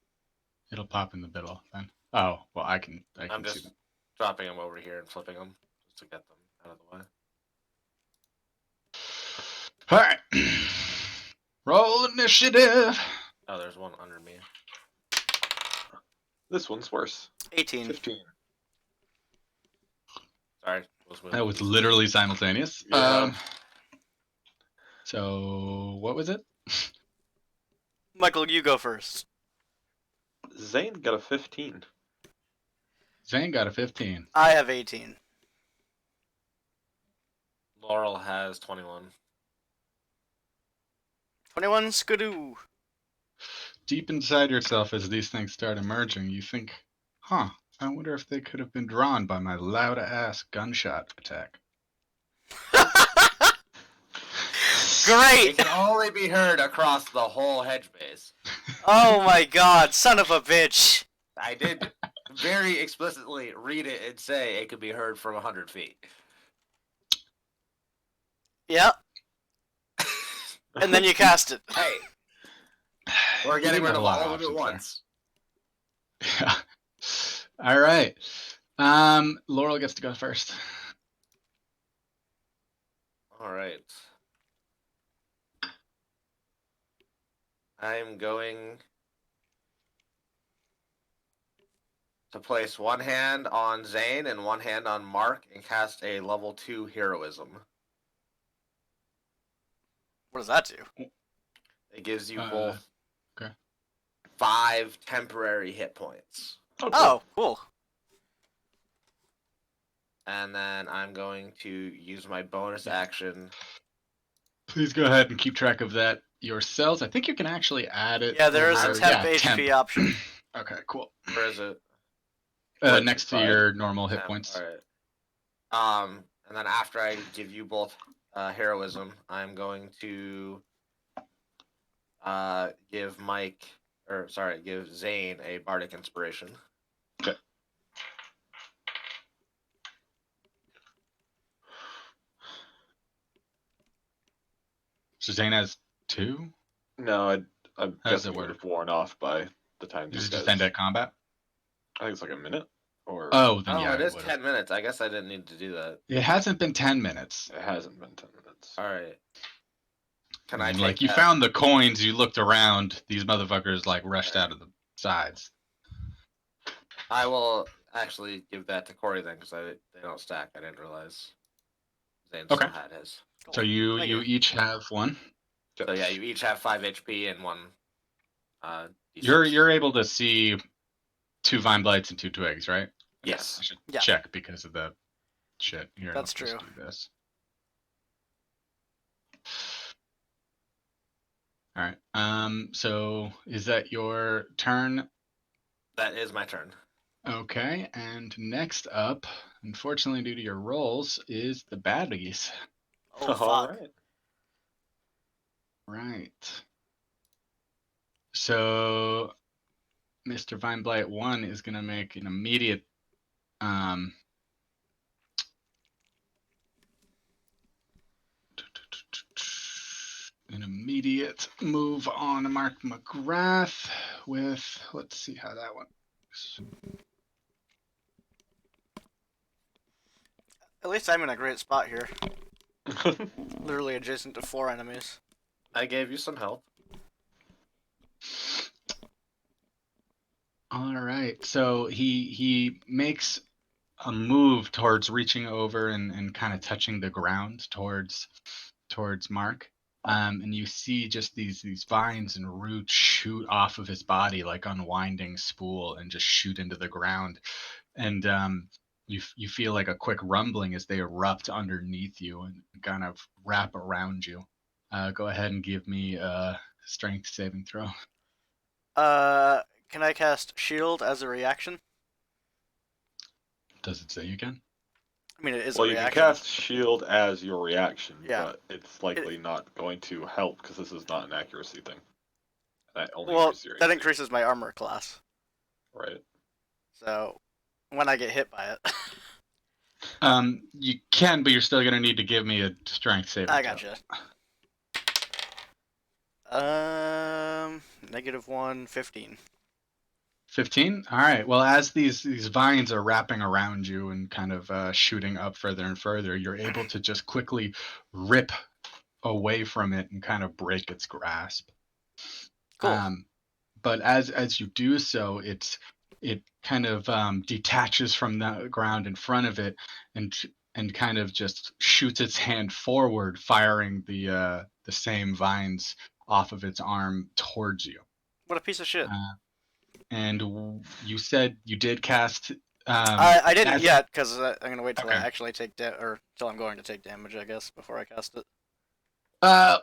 It'll pop in the middle then. Oh, well, I can I'm see just them. dropping them over here and flipping them just to get them out of the way. All right. Roll initiative. Oh, there's one under me. This one's worse. 18. 15. Sorry. That was literally simultaneous. Yeah. So what was it? Michael, you go first. Zane got a 15. Zane got a 15. I have 18. Laurel has 21. 21 skidoo. Deep inside yourself, as these things start emerging, you think, huh, I wonder if they could have been drawn by my loud-ass gunshot attack. It Great! can only be heard across the whole hedge base. Oh my god, son of a bitch. I did very explicitly read it and say it could be heard from 100 feet. Yep. And then you cast it. Hey, we're getting rid of lot all of it options once. there. Yeah. All right. Laurel gets to go first. All right. I'm going to place one hand on Zane and one hand on Mark and cast a level 2 heroism. What does that do? It gives you Uh, both okay. 5 temporary hit points. Oh, cool. And then I'm going to use my bonus action. Please go ahead and keep track of that yourselves. I think you can actually add it. Yeah, there is a over- temp yeah, HP option. Okay, cool. Where is it? Next to your normal hit Temp. points. All right. And then after I give you both heroism, I'm going to give Zane a bardic inspiration. Okay. So Zane has 2? No, I'm How does guessing it it would work? have worn off by the time Does these it guys. just end at combat? I think it's like a minute. Or Oh, then Oh, yeah, it is would've. 10 minutes. I guess I didn't need to do that. It hasn't been 10 minutes. it hasn't been 10 minutes. All right. Can I I mean, take like, you that? found the coins, you looked around, these motherfuckers, like, rushed out of the sides. I will actually give that to Corey then, because they don't stack. I didn't realize Zane Okay. still had his. So you Thank each have 1. So yeah, you each have 5 HP and 1 D6. You're able to see 2 vine blights and 2 twigs, right? Yes. I should Yeah. check because of the shit. Here, That's let's true. just do this. All right. So is that your turn? That is my turn. Okay. And next up, unfortunately, due to your rolls, is the baddies. Oh, All fuck. right. Right. So Mr. Vine Blight 1 is going to make an immediate move on Mark McGrath with, let's see how that one works. At least I'm in a great spot here. Literally adjacent to 4 enemies. I gave you some help. All right. So he makes a move towards reaching over and kind of touching the ground towards Mark. And you see just these vines and roots shoot off of his body like unwinding spool and just shoot into the ground. And you feel like a quick rumbling as they erupt underneath you and kind of wrap around you. Go ahead and give me a strength saving throw. Can I cast Shield as a reaction? Does it say you can? I mean, it is Well, a you can reaction. cast shield as your reaction, Yeah. but it's likely not going to help because this is not an accuracy thing. That only Well, increases your that AC, increases my armor class. right? So, when I get hit by it. You can, but you're still gonna need to give me a strength saving I throw. gotcha. -1, 15. 15? All right. Well, as these vines are wrapping around you and kind of shooting up further and further, you're able to just quickly rip away from it and kind of break its grasp. Cool. But as you do so, it kind of detaches from the ground in front of it and kind of just shoots its hand forward, firing the same vines off of its arm towards you. What a piece of shit. And you said you did cast. I didn't yet, because I'm going to wait till I Okay. actually take or till I'm going to take damage, I guess, before I cast it.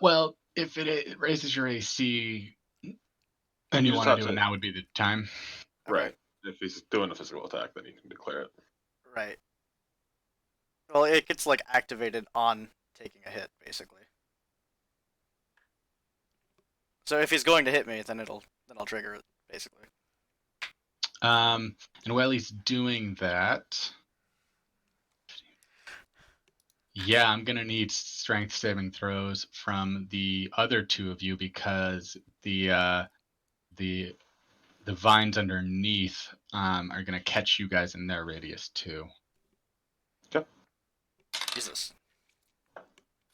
Well, if it raises your AC and you just want to have do to- it, now would be the time. Okay. Right. If he's doing a physical attack, then you can declare it. Right. Well, it gets, like, activated on taking a hit, basically. So if he's going to hit me, then I'll trigger it, basically. And while he's doing that, yeah, I'm gonna need strength saving throws from the other two of you because the vines underneath are gonna catch you guys in their radius too. Okay. Jesus.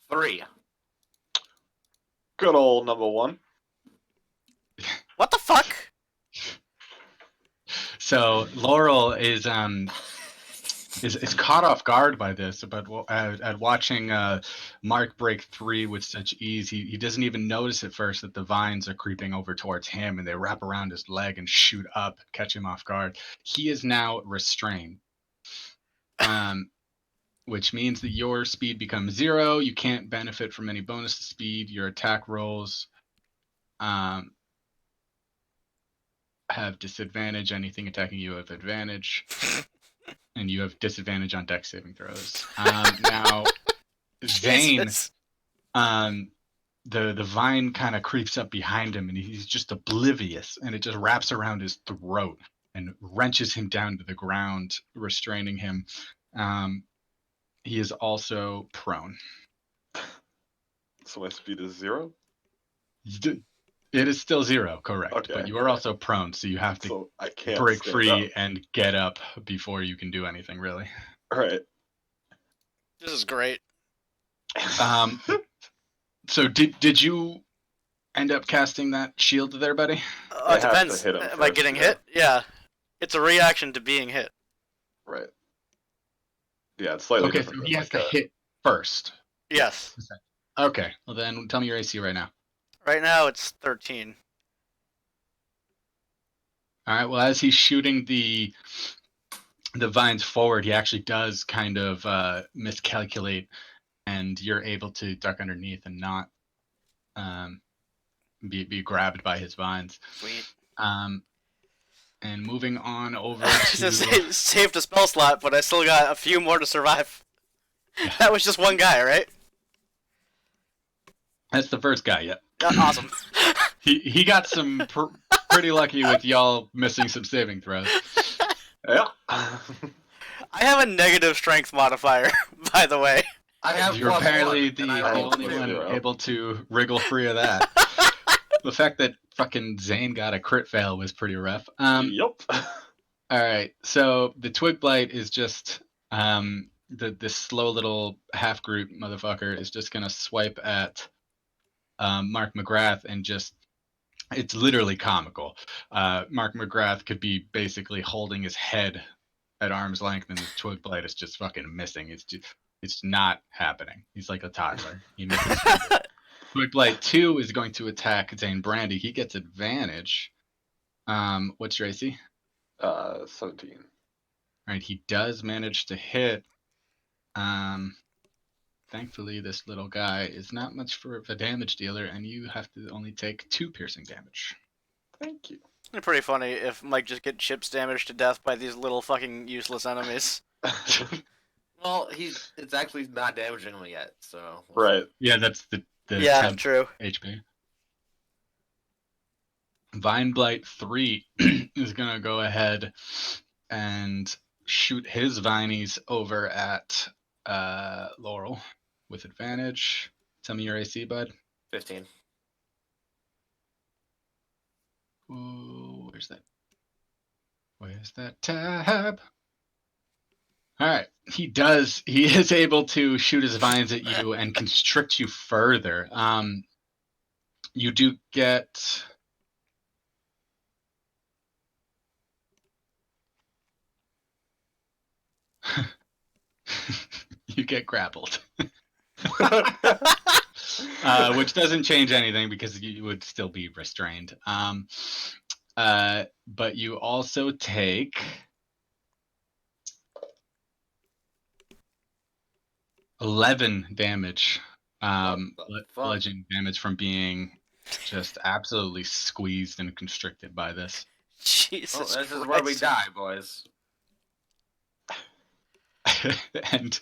3. Good old number 1. What the fuck? So Laurel is caught off guard by this, but at watching Mark break 3 with such ease, he doesn't even notice at first that the vines are creeping over towards him, and they wrap around his leg and shoot up, catch him off guard. He is now restrained, which means that your speed becomes 0. You can't benefit from any bonus to speed. Your attack rolls have disadvantage. Anything attacking you have advantage. And you have disadvantage on dex saving throws. Now, Zane, Jesus. the vine kind of creeps up behind him, and he's just oblivious, and it just wraps around his throat and wrenches him down to the ground, restraining him. He is also prone. So my speed is 0? It is still 0, correct. Okay. But you are also prone, so you have to So I can't break stand free up. and get up before you can do anything, really. Alright. This is great. So did you end up casting that shield there, buddy? I It have to depends. hit him Am I first, getting yeah. hit? Yeah. It's a reaction to being hit. Right. Yeah, it's slightly Okay, different. so than he has like to hit first. Yes. Okay, well then tell me your AC right now. Right now it's 13. All right, well as he's shooting the vines forward, he actually does kind of miscalculate, and you're able to duck underneath and not be grabbed by his vines. Sweet. And moving on over Just to saved a spell slot, but I still got a few more to survive. That was just one guy, right? that's the first guy. Yeah, Awesome. he got some pretty lucky with y'all missing some saving throws. Yeah. I have a negative strength modifier, by the way. I have You're +1, apparently the and I rolled only two. one 0. able to wriggle free of that. The fact that fucking Zane got a crit fail was pretty rough. Yup. All right, so the Twig Blight is just this slow little half group motherfucker is just gonna swipe at Mark McGrath and just it's literally comical. Mark McGrath could be basically holding his head at arm's length, and the Twig Blight is just fucking missing. It's not happening. He's like a toddler. He misses. Twig Blight 2 is going to attack Zane Brandy. He gets advantage. What's your AC? 17. All right, he does manage to hit. Thankfully, this little guy is not much of a damage dealer, and you have to only take 2 piercing damage. Thank you. It'd be pretty funny if Mike just get chips damaged to death by these little fucking useless enemies. Well, it's actually not damaging him yet, so. Right. Yeah, that's the Yeah, temp true. HP. Vine Blight 3 is going to go ahead and shoot his vinies over at Laurel with advantage. Tell me your AC, bud. 15. Ooh, where's that? Where's that tab? All right, he is able to shoot his vines at you and constrict you further. You do get you get grappled. Which doesn't change anything because you would still be restrained. But you also take 11 damage, Fuck? bludgeoning damage from being just absolutely squeezed and constricted by this. Jesus Well, this Christ. is where we die, boys. And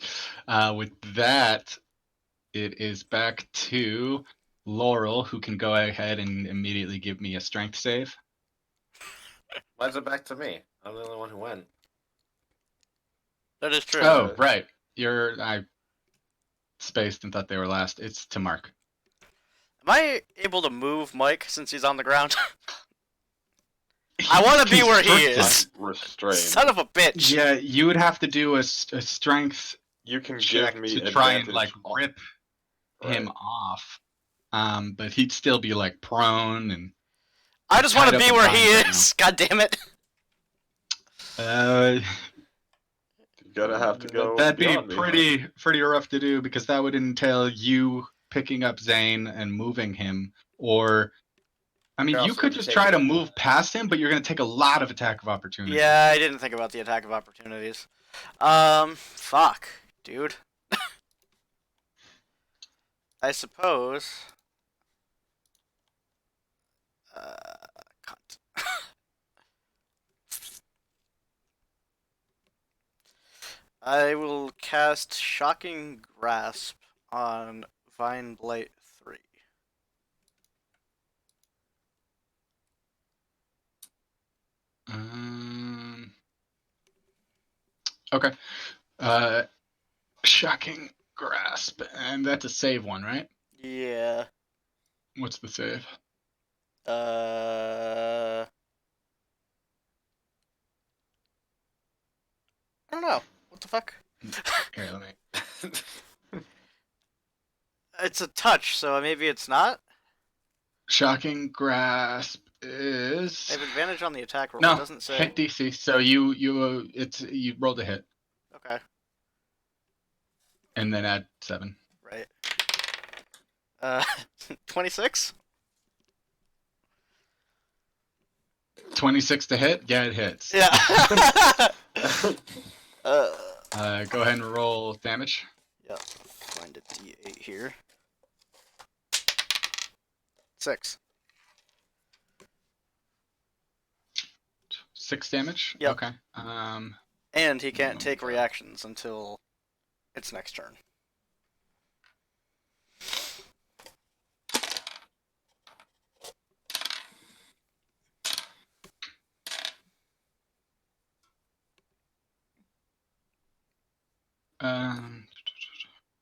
with that, it is back to Laurel, who can go ahead and immediately give me a strength save. Why is it back to me? I'm the only one who went. That is true. Oh, right. I spaced and thought they were last. It's to Mark. Am I able to move Mike since he's on the ground? I want to be where he is. Restrained. Son of a bitch. Yeah, you would have to do a strength You can check give me to try and advantage like on- rip him Right. off. But he'd still be like prone and I just want tied to up be in where he vines right is. God damn it. You gotta have to go That'd be beyond me. pretty rough to do, because that would entail you picking up Zane and moving him, or I mean, You're you also could gonna be just try to taking- move past him, but you're going to take a lot of attack of opportunity. Yeah, I didn't think about the attack of opportunities. Fuck, dude. I suppose. Cunt. I will cast Shocking Grasp on Vine Blight 3. Okay. Shocking Grasp, and that's a save one, right? Yeah. What's the save? I don't know. What the fuck? Here, let me. It's a touch, so maybe it's not. Shocking Grasp I is have advantage on the attack roll. It no doesn't say. hit DC. So you rolled a hit, Okay. and then add 7. Right. 26? 26 to hit. Yeah, it hits. Yeah. Go ahead and roll damage. Yep. Find a D8 here. 6. 6 damage. Yep. Okay. And he can't take reactions until its next turn.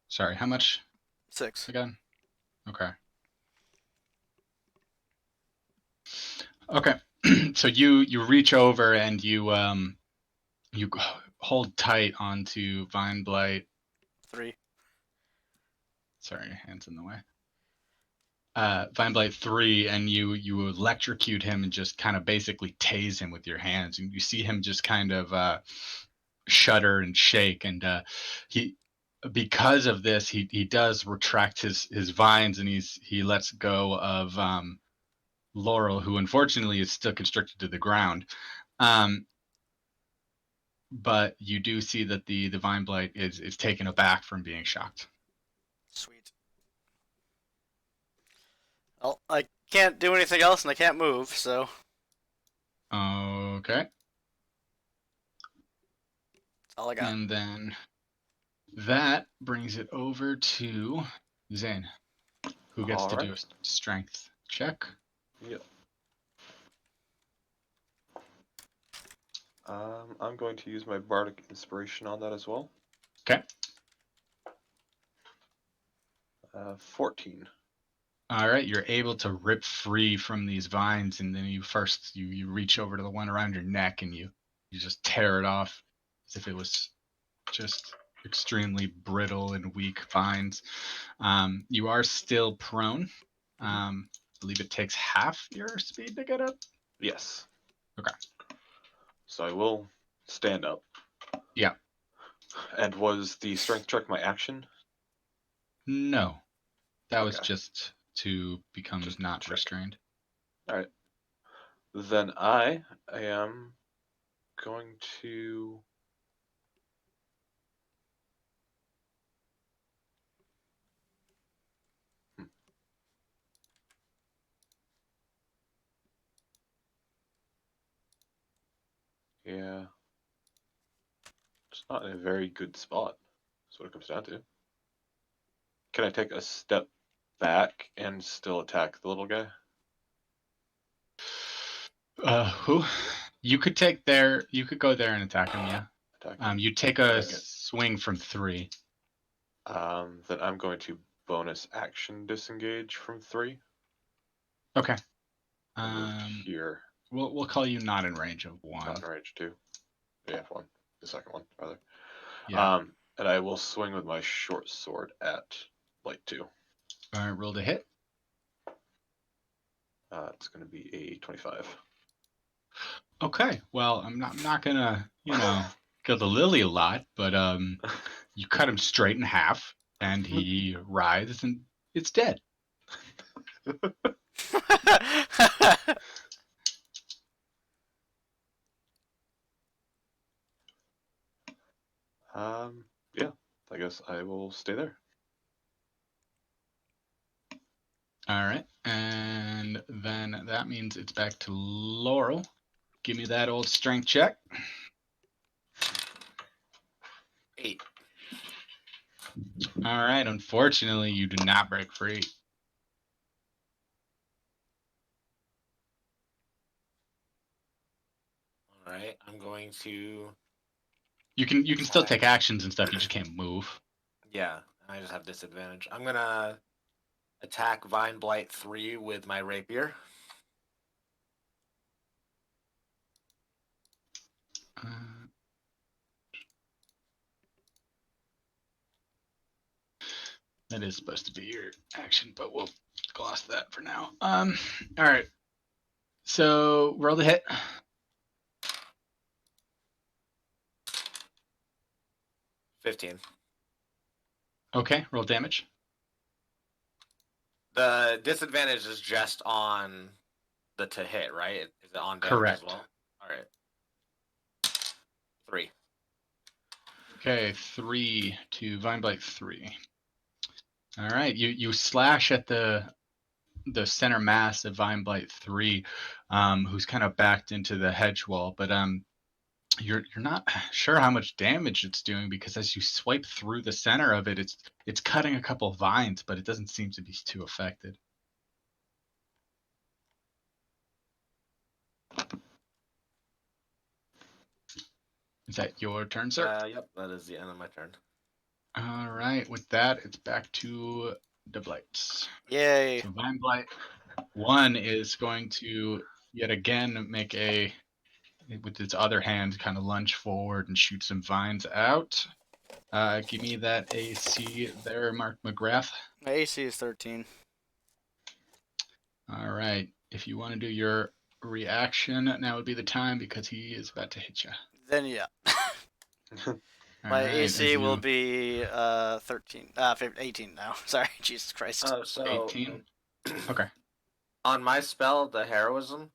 Sorry. How much 6. again? Okay. Okay. So you reach over and you hold tight onto Vine Blight. 3. Sorry, your hand's in the way. Vine Blight 3, and you electrocute him and just kind of basically tase him with your hands, and you see him just kind of shudder and shake, and he, because of this, he does retract his vines, and he lets go of Laurel, who unfortunately is still constricted to the ground. But you do see that the Vine Blight is taken aback from being shocked. Sweet. Well, I can't do anything else and I can't move, so. Okay. That's all I got. And then that brings it over to Zane, who gets to do a strength check. Yep. I'm going to use my bardic inspiration on that as well. Okay. 14. All right, you're able to rip free from these vines, and then you reach over to the one around your neck, and you just tear it off as if it was just extremely brittle and weak vines. You are still prone. I believe it takes half your speed to get up. Yes. Okay. So I will stand up. Yeah. And was the strength check my action? No, that was Okay. just to become Just not check. restrained. All right. Then I am going to. Yeah. It's not in a very good spot. That's what it comes down to. Can I take a step back and still attack the little guy? Who? You could go there and attack him, yeah. Attack him? You take a Okay. swing from 3. Then I'm going to bonus action disengage from 3. Okay. And move here. We'll call you not in range of 1. Not in range 2. Yeah, 1. The second one, rather. Yeah. And I will swing with my short sword at light 2. All right, roll to hit. It's going to be a 25. Okay, well, I'm not gonna, kill the lily a lot, but you cut him straight in half, and he writhes, and it's dead. Yeah, I guess I will stay there. All right, and then that means it's back to Laurel. Give me that old strength check. 8. All right, unfortunately, you do not break free. All right, I'm going to. You can still take actions and stuff. You just can't move. Yeah, I just have disadvantage. I'm gonna attack Vine Blight 3 with my rapier. That is supposed to be your action, but we'll gloss that for now. All right. So roll the hit. 15. Okay, roll damage. The disadvantage is just on the to hit, right? Is it on damage Correct. as well? All right. 3. Okay, 3 to Vine Blight 3. All right, you slash at the center mass of Vine Blight 3, who's kind of backed into the hedge wall, but you're not sure how much damage it's doing because as you swipe through the center of it, it's cutting a couple vines, but it doesn't seem to be too affected. Is that your turn, sir? Yep, that is the end of my turn. All right, with that, it's back to the blights. Yay. So Vine Blight 1 is going to yet again make with its other hand, kind of lunge forward and shoot some vines out. Give me that AC there, Mark McGrath. My AC is 13. All right. If you want to do your reaction, now would be the time because he is about to hit you. Then yeah. All My right, AC will be 13. 18 now. Sorry, Jesus Christ. So 18. Okay. On my spell, the heroism,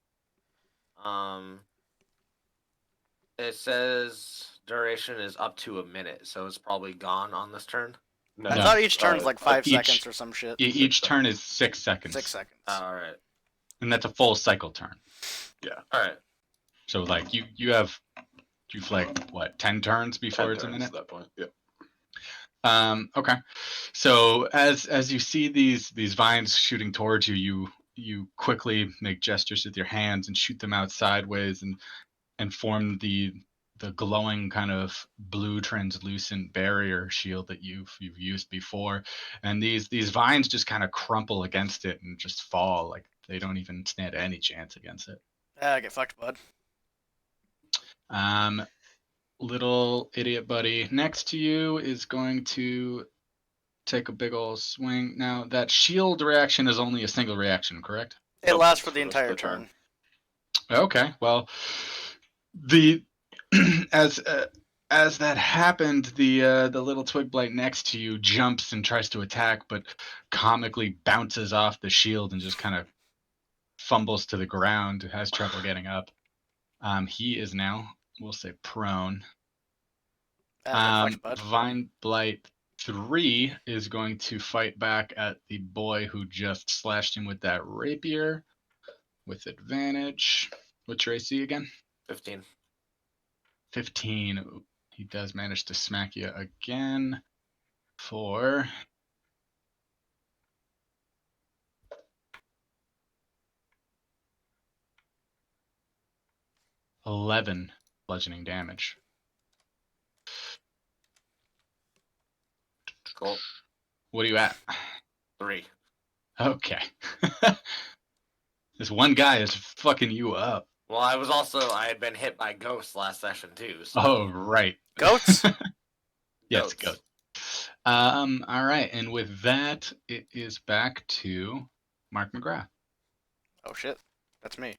it says duration is up to a minute, so it's probably gone on this turn. No, I thought each turn's like 5 each- seconds or some shit. Each turn is 6 seconds. 6 seconds. All right. And that's a full cycle turn. Yeah. All right. So like you've like what 10 turns before 10 it's a turns minute. at that point. Yep. Okay. So as you see these vines shooting towards you, you quickly make gestures with your hands and shoot them out sideways and form the glowing kind of blue translucent barrier shield that you've used before. And these vines just kind of crumple against it and just fall, like they don't even stand any chance against it. Get fucked, bud. Little idiot buddy next to you is going to take a big old swing. Now that shield reaction is only a single reaction, correct? It Nope, lasts it's for the the rest of entire the turn. turn. Okay, well, the as that happened, the little twig blight next to you jumps and tries to attack, but comically bounces off the shield and just kind of fumbles to the ground, has trouble getting up. He is now, we'll say, prone. Get fucked, bud. Vine Blight 3 is going to fight back at the boy who just slashed him with that rapier with advantage. What's your AC again? 15. 15. He does manage to smack you again for 11 bludgeoning damage. Cool. What are you at? 3. Okay. This one guy is fucking you up. Well, I had been hit by ghosts last session too. So. Oh, right. Goats? Yes, goat. All right, and with that, it is back to Mark McGrath. Oh shit, that's me.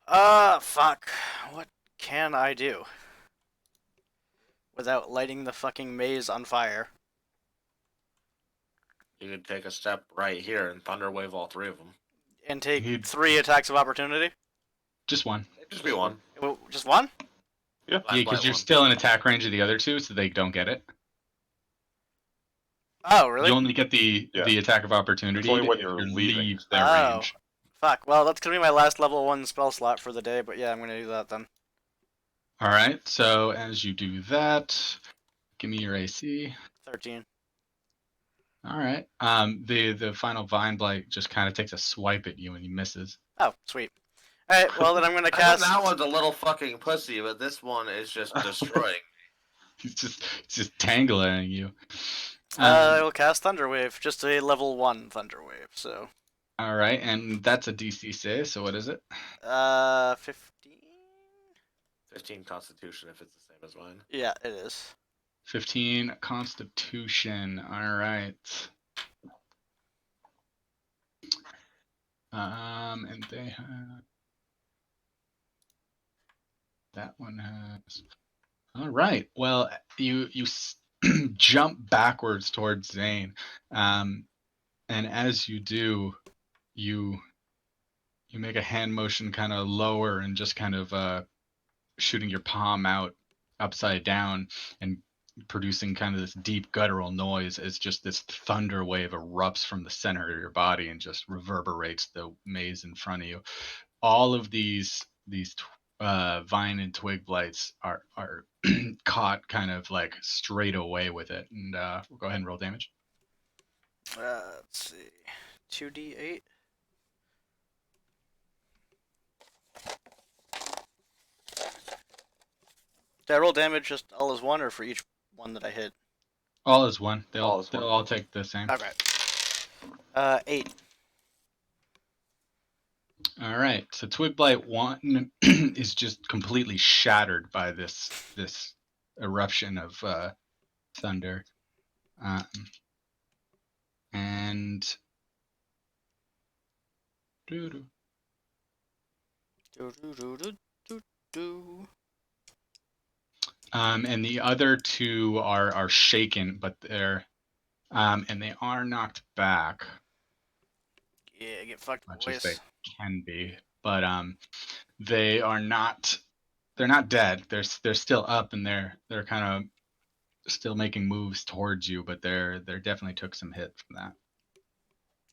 Fuck. What can I do without lighting the fucking maze on fire? You could take a step right here and thunder wave all three of them. And take He'd- 3 attacks of opportunity? Just one. Just be one. Just one? Yeah, because you're still in attack range of the other two, so they don't get it. Oh, really? You only get the attack of opportunity It's only when if you're you leaving. leave their Oh. range. Fuck. Well, that's gonna be my last level 1 spell slot for the day, but yeah, I'm gonna do that then. All right. So as you do that, give me your AC. 13. All right. The final vine blight just kind of takes a swipe at you and he misses. Oh, sweet. Alright, well then I'm gonna I know cast... that one's a little fucking pussy, but this one is just destroying. He's just tangling you. I will cast Thunder Wave, just a level 1 Thunder Wave, so... All right, and that's a DC save. So what is it? 15? 15 Constitution if it's the same as mine. Yeah, it is. 15 Constitution. All right. And they have that one has. All right. Well, you jump backwards towards Zane, and as you do, you make a hand motion, kind of lower, and just kind of shooting your palm out upside down and producing kind of this deep guttural noise as just this thunder wave erupts from the center of your body and just reverberates the maze in front of you. All of these vine and twig blights are caught kind of like straight away with it, and we'll go ahead and roll damage. Let's see. 2d8. Did I roll damage just all as one, or for each one that I hit? All is one. They'll one. all take the same. Okay. 8. All right. So twig blight 1 is just completely shattered by this eruption of thunder, and and the other two are shaken, but they're and they are knocked back. Yeah, get fucked, Much as boys. they can be, but they are not. They're not dead. They're still up, and they're kind of still making moves towards you, but they're definitely took some hit from that.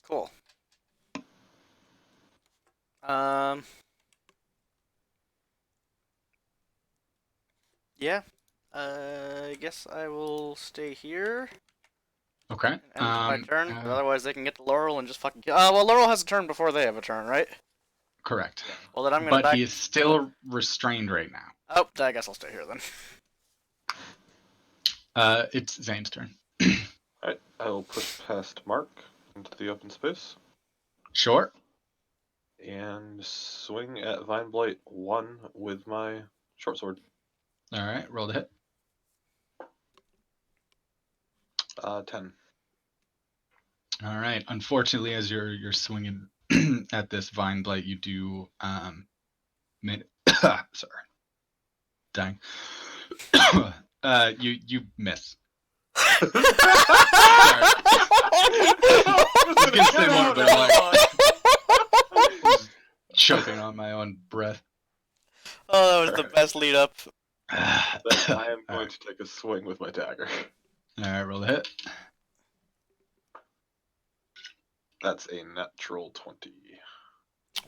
Cool. Yeah. I guess I will stay here. Okay. And end my turn, but otherwise they can get the Laurel and just fucking kill. Well, Laurel has a turn before they have a turn, right? Correct. Well, then I'm gonna But he is still restrained right now. Oh, I guess I'll stay here then. It's Zane's turn. Alright, I will push past Mark into the open space Sure. and swing at Vine Blight 1 with my short sword. All right. Roll the hit. 10. All right. Unfortunately, as you're swinging at this vine blight, you do sorry, dang. You miss. Sorry. I was gonna say more, but I'm like choking on my own breath. Oh, that was the best lead up. Then I am All going to take a swing with my dagger. right. Roll the hit. That's a natural 20.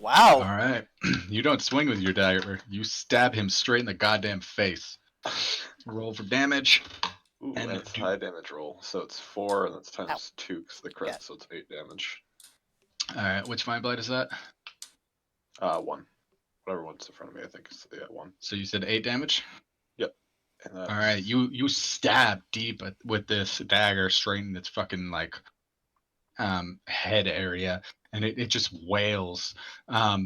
Wow. All right. You don't swing with your dagger. You stab him straight in the goddamn face. Roll for damage. Ooh, And that's do- high damage roll. So it's 4, and that's times 2 because the crit, so it's 8 damage. All right. Which vine blight is that? 1. Whatever one's in front of me, I think is 1. So you said 8 damage? And that's... All right. You stab deep with this dagger straight in its fucking like head area, and it just wails. Not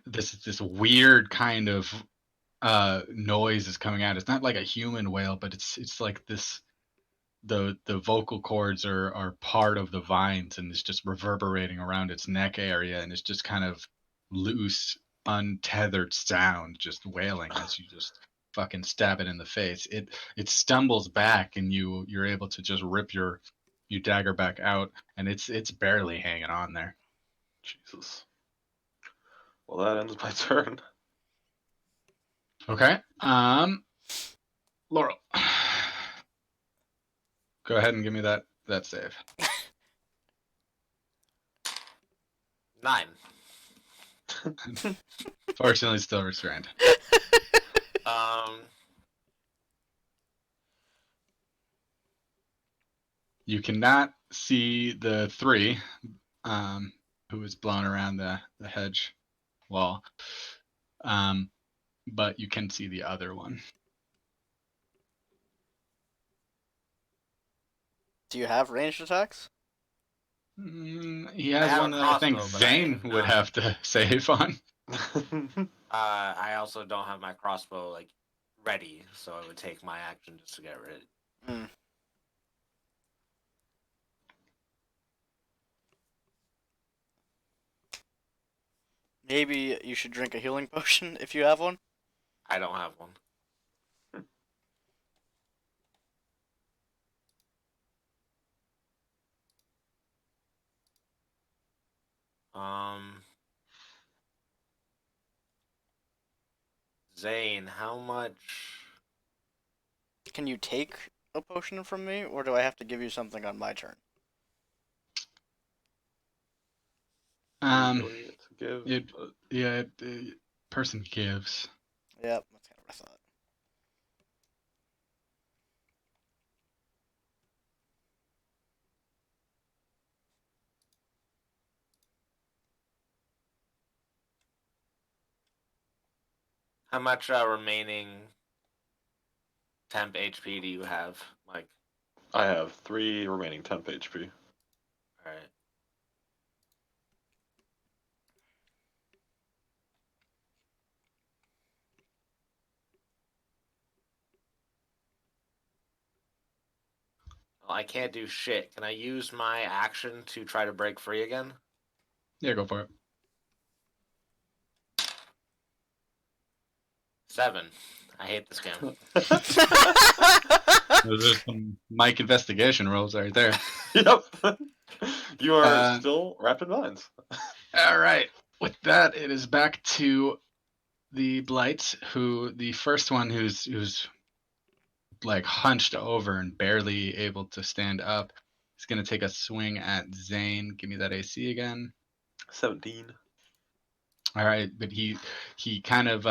this weird kind of noise is coming out. It's not like a human wail, but it's like this the vocal cords are part of the vines, and it's just reverberating around its neck area, and it's just kind of loose, untethered sound, just wailing as you just fucking stab it in the face. It stumbles back, and you're able to just rip your dagger back out, and it's barely hanging on there. Jesus. Well, that ends my turn. Okay. Laurel, go ahead and give me that save. 9. Fortunately, still restrained. You cannot see the 3 who is blown around the hedge wall, but you can see the other one. Do you have ranged attacks? He has have one a that I think crossbow, but Zane would have to save on. I also don't have my crossbow like ready, so it would take my action just to get rid. Hmm. Maybe you should drink a healing potion if you have one. I don't have one. Zane, how much? Can you take a potion from me, or do I have to give you something on my turn? Usually it's a give. Person gives. Yep, that's kind of what I thought. How much remaining temp HP do you have, Mike? I have 3 remaining temp HP. All right. Well, I can't do shit. Can I use my action to try to break free again? Yeah, go for it. 7. I hate this game. Those are some Mike investigation rolls right there. Yep. You are still wrapped in vines. All right. With that, it is back to the Blights, who the first one who's like hunched over and barely able to stand up is going to take a swing at Zane. Give me that AC again. 17. All right, but he kind of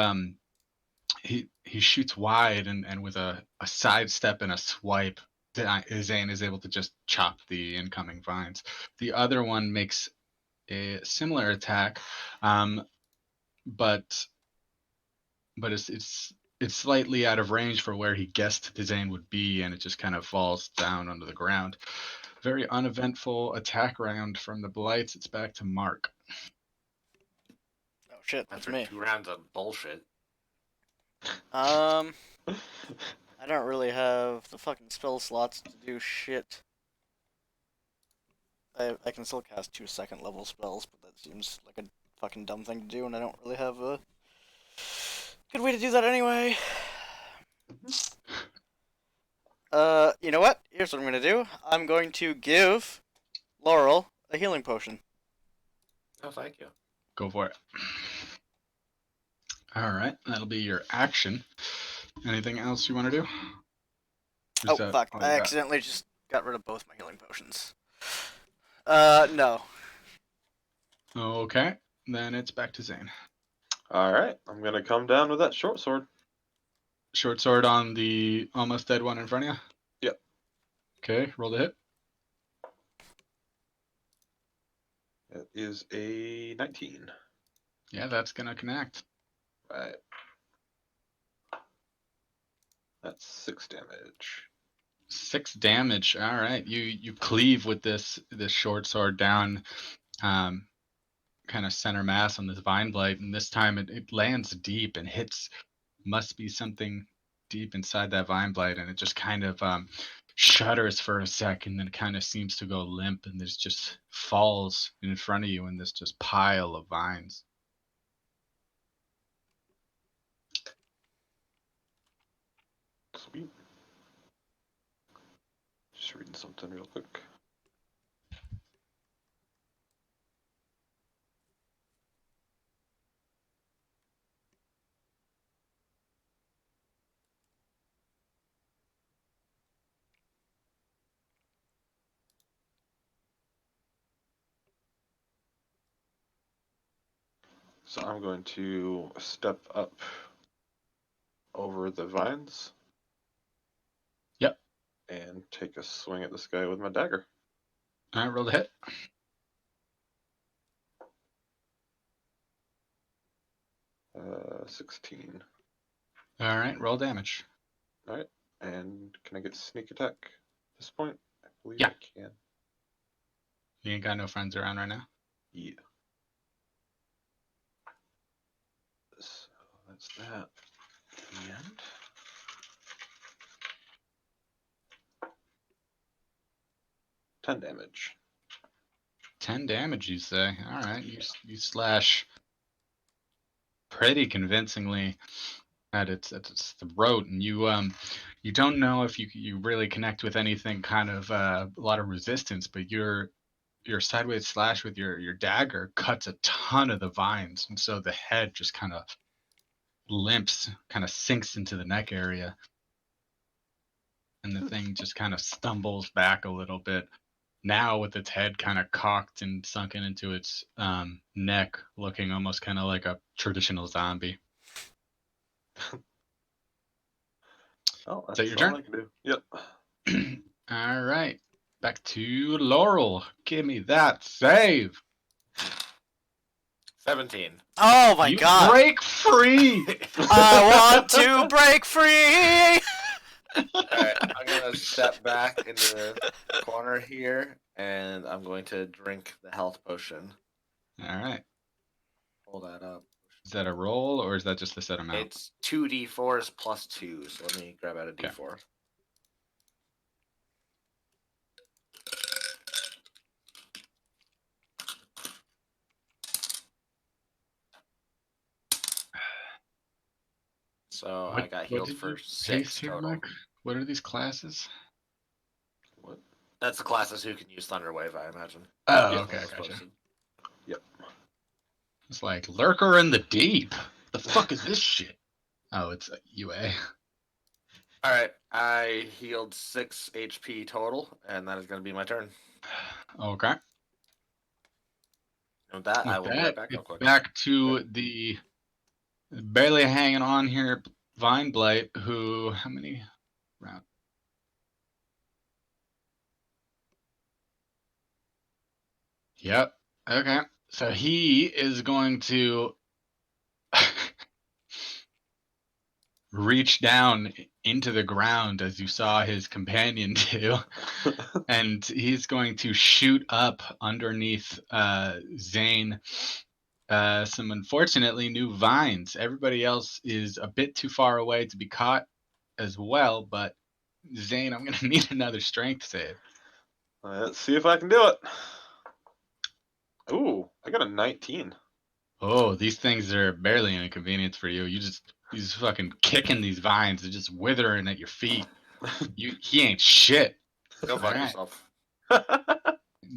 he shoots wide, and with a sidestep and a swipe, Zane is able to just chop the incoming vines. The other one makes a similar attack, but it's slightly out of range for where he guessed Zane would be, and it just kind of falls down onto the ground. Very uneventful attack round from the Blights. It's back to Mark. Oh shit, that's After me. 2 rounds of bullshit. I don't really have the fucking spell slots to do shit. I can still cast 2 second level spells, but that seems like a fucking dumb thing to do, and I don't really have a good way to do that anyway. You know what? Here's what I'm gonna do. I'm going to give Laurel a healing potion. Oh, thank you. Go for it. All right, that'll be your action. Anything else you want to do? Oh, fuck. I accidentally just got rid of both my healing potions. No. Okay, then it's back to Zane. Alright, I'm gonna come down with that short sword. Short sword on the almost dead one in front of you? Yep. Okay, roll the hit. It is a 19. Yeah, that's going to connect. Right. That's 6 damage. 6 damage. All right. You cleave with this short sword down, kind of center mass on this vine blight, and this time it lands deep and hits. Must be something deep inside that vine blight, and it just kind of shudders for a second, then kind of seems to go limp, and there's just falls in front of you in this just pile of vines. Sweet. Just reading something real quick. So I'm going to step up over the vines. Yep. And take a swing at this guy with my dagger. All right, roll the hit. 16. All right, roll damage. All right. And can I get sneak attack at this point? I believe Yeah. I can. You ain't got no friends around right now. Yeah. So that's that. And 10 damage. 10 damage, you say? All right, you slash pretty convincingly at its throat, and you don't know if you really connect with anything kind of a lot of resistance, but your sideways slash with your dagger cuts a ton of the vines, and so the head just kind of limps, kind of sinks into the neck area, and the thing just kind of stumbles back a little bit. Now with its head kind of cocked and sunken into its neck, looking almost kind of like a traditional zombie. Oh, that's that your all turn? I can do. Yep. All right. Back to Laurel. Give me that save. 17. Oh my you god! break free. I want to break free! Alright, I'm gonna step back into the corner here, and I'm going to drink the health potion. All right. Pull that up. Is that a roll or is that just the set amount? It's 2d4s plus 2, so let me grab out a Okay. d4. So I got healed did for you 6 paste here, total. Mike? What are these classes? What? That's the classes who can use Thunder Wave, I imagine. Oh, Yeah, okay, That's gotcha. posted. Yep. It's like Lurker in the Deep. The fuck is this shit? Oh, it's a UA. Alright, I healed 6 HP total, and that is going to be my turn. Okay. And with that, I With will be that, right back real it's quick. back to the barely hanging on here, Vine Blight, who, how many rounds? Yep. Okay. So he is going to reach down into the ground as you saw his companion do, and he's going to shoot up underneath Zane. Some unfortunately new vines. Everybody else is a bit too far away to be caught as well, but Zane, I'm going to need another strength save. Let's see if I can do it. Ooh, I got a 19. Oh, these things are barely an inconvenience for you. You just fucking kicking these vines. They're just withering at your feet. He ain't shit. Go fuck Alright. yourself.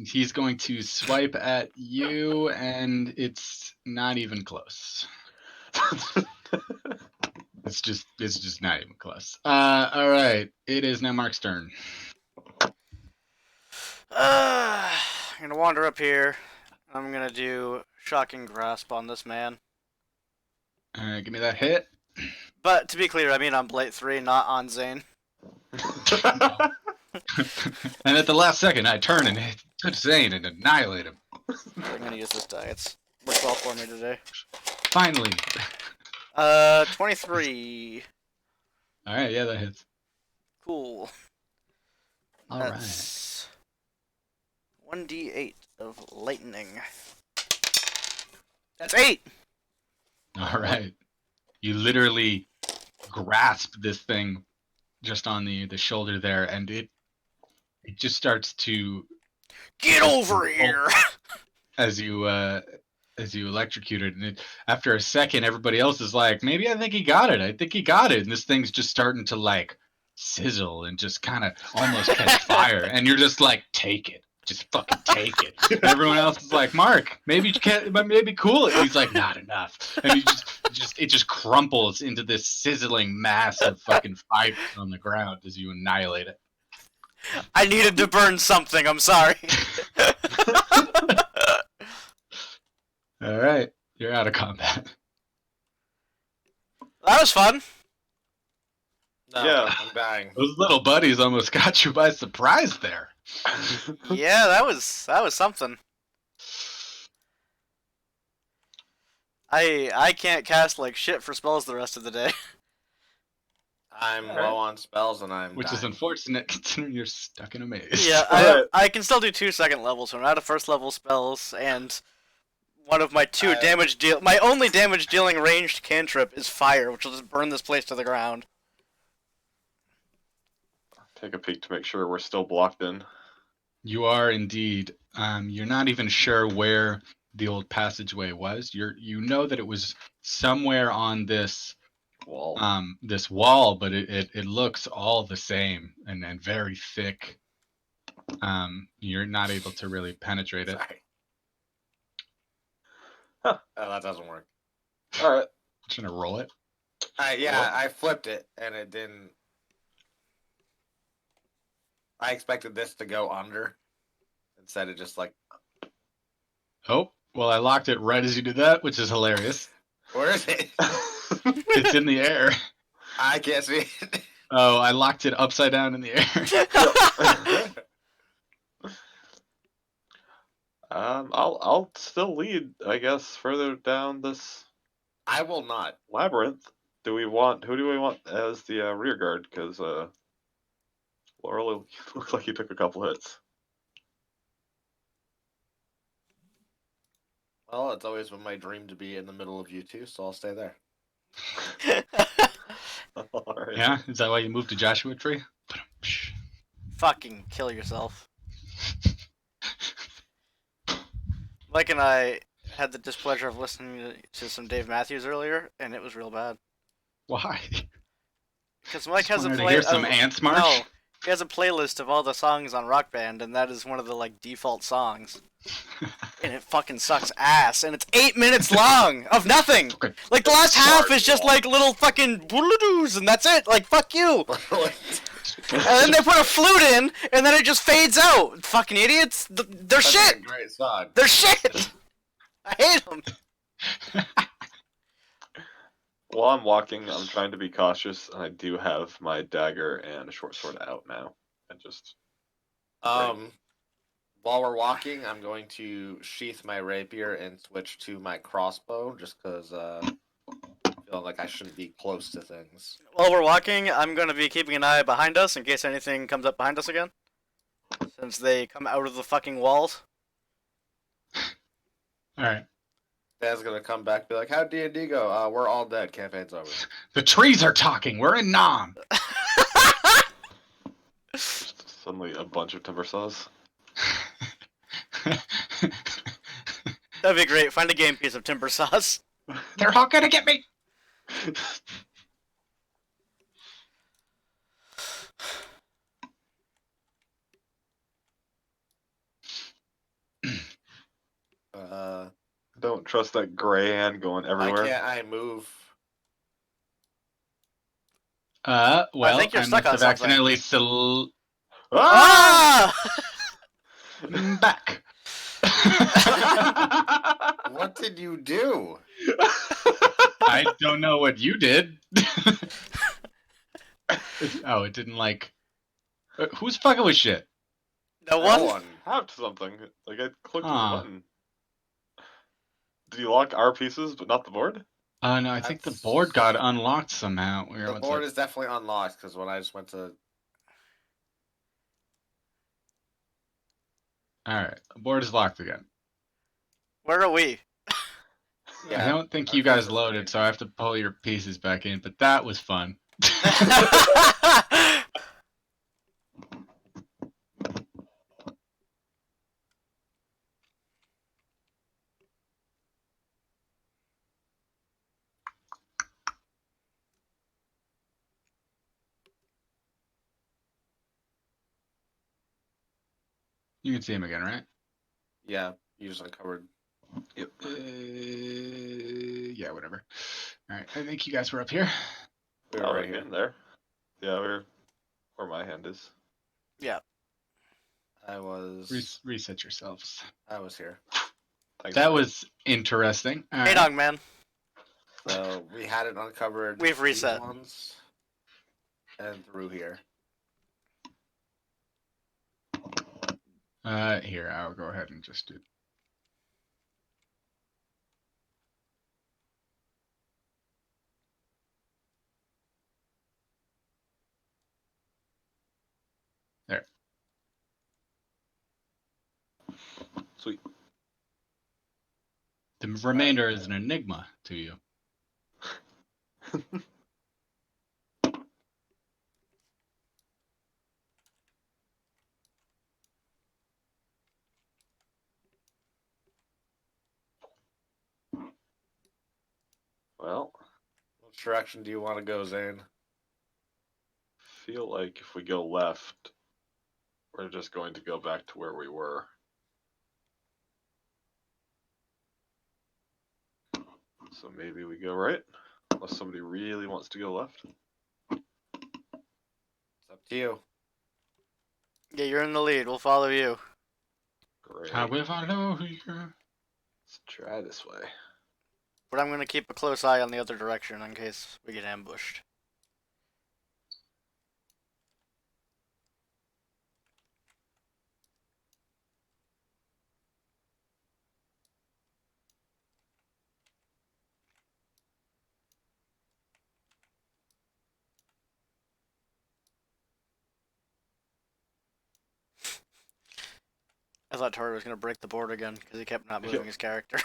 He's going to swipe at you, and it's not even close. It's just not even close. All right. It is now Mark's turn. I'm gonna wander up here. I'm gonna do Shocking Grasp on this man. All right, give me that hit. But to be clear, I mean on Blade 3, not on Zane. And at the last second, I turn and hit Zane and annihilate him. I'm gonna use this die. It's worked well for me today. Finally. 23. All right, yeah, that hits. Cool. All That's 1d8 of lightning. That's 8! All right. You literally grasp this thing just on the shoulder there, and it it just starts to Get over here! as you electrocute it, and after a second, everybody else is like, maybe I think he got it. I think he got it, and this thing's just starting to like sizzle and just kind of almost catch fire, and you're just like, take it. Just fucking take it. And everyone else is like, Mark, maybe you can't, but maybe cool it. And he's like, not enough. And he it just crumples into this sizzling mass of fucking fire on the ground as you annihilate it. I needed to burn something. I'm sorry. All right, you're out of combat. That was fun. No, Yeah. I'm dying. Those little buddies almost got you by surprise there. Yeah, that was something. I can't cast like shit for spells the rest of the day. I'm low on spells and I'm Which is dying. unfortunate considering you're stuck in a maze. Yeah, Alright. I can still do 2 second levels, so I'm out of first level spells, and one of my my only damage dealing ranged cantrip is fire, which will just burn this place to the ground. Take a peek to make sure we're still blocked in. You are indeed. You're not even sure where the old passageway was. You know that it was somewhere on this Wall. this wall, but it looks all the same and very thick. You're not able to really penetrate it. Sorry. Huh. Oh, that doesn't work. All right. Just gonna roll it. Yeah, I flipped it and it didn't. I expected this to go under. Instead of just like, Oh, well, I locked it right as you did that, which is hilarious. where is it? It's in the air. I can't see it. Oh, I locked it upside down in the air. I'll still lead, I guess, further down this I will not. labyrinth. Who do we want as the rear guard? Because Laurel looks like he took a couple hits. Well, it's always been my dream to be in the middle of you two, so I'll stay there. All right. Yeah, is that why you moved to Joshua Tree? Fucking kill yourself. Mike and I had the displeasure of listening to some Dave Matthews earlier, and it was real bad. Why? Because Mike has a Wanted to hear some ants march? No, he has a playlist of all the songs on Rock Band, and that is one of the like default songs. And it fucking sucks ass, and it's 8 minutes long of nothing. Okay. Like the last half is just like little fucking boodle-doos, and that's it. Like fuck you. And then they put a flute in, and then it just fades out. Fucking idiots. They're That's shit. a great song. They're shit. I hate them. While I'm walking, I'm trying to be cautious, and I do have my dagger and a short sword out now. And just While we're walking, I'm going to sheath my rapier and switch to my crossbow, just because I feel like I shouldn't be close to things. While we're walking, I'm going to be keeping an eye behind us in case anything comes up behind us again. Since they come out of the fucking walls. Alright. Dad's gonna come back and be like, how'd D&D go? We're all dead. Campaign's over. The trees are talking. We're in Nam. suddenly a bunch of timber saws. That'd be great. Find a game piece of timber saws. They're all gonna get me. Don't trust that gray hand going everywhere. Why can't I move? Well, I think you're I stuck must on have something. accidentally Ah! back. What did you do? I don't know what you did. Oh, it didn't like. Who's fucking with shit? No No one? one. Tapped something. Like I clicked Huh. the button. Did you lock our pieces but not the board? No, I think the board got unlocked somehow. Where The was board it? is definitely unlocked because when I just went to. All right, the board is locked again. Where are we? I don't think you guys loaded, so I have to pull your pieces back in. But that was fun. You can see him again, right? Yeah, you just uncovered. Yep. Yeah, whatever. All right. I think you guys were up here. We Oh, were we're right here. getting there. Yeah, we're where my hand is. Yeah. I was. Reset yourselves. I was here. Thanks, That man. was interesting. All Hey, right. dog man. So we hadn't uncovered. We've these reset. ones and through here. Here, I'll go ahead and just do. There. Sweet. The remainder is an enigma to you. Well, Which direction do you want to go, Zane? feel like if we go left, we're just going to go back to where we were. So maybe we go right, unless somebody really wants to go left. It's up to you. Yeah, you're in the lead. We'll follow you. Great. However, here. Let's try this way. But I'm gonna keep a close eye on the other direction in case we get ambushed. I thought Tori was gonna break the board again because he kept not moving Yep. his character.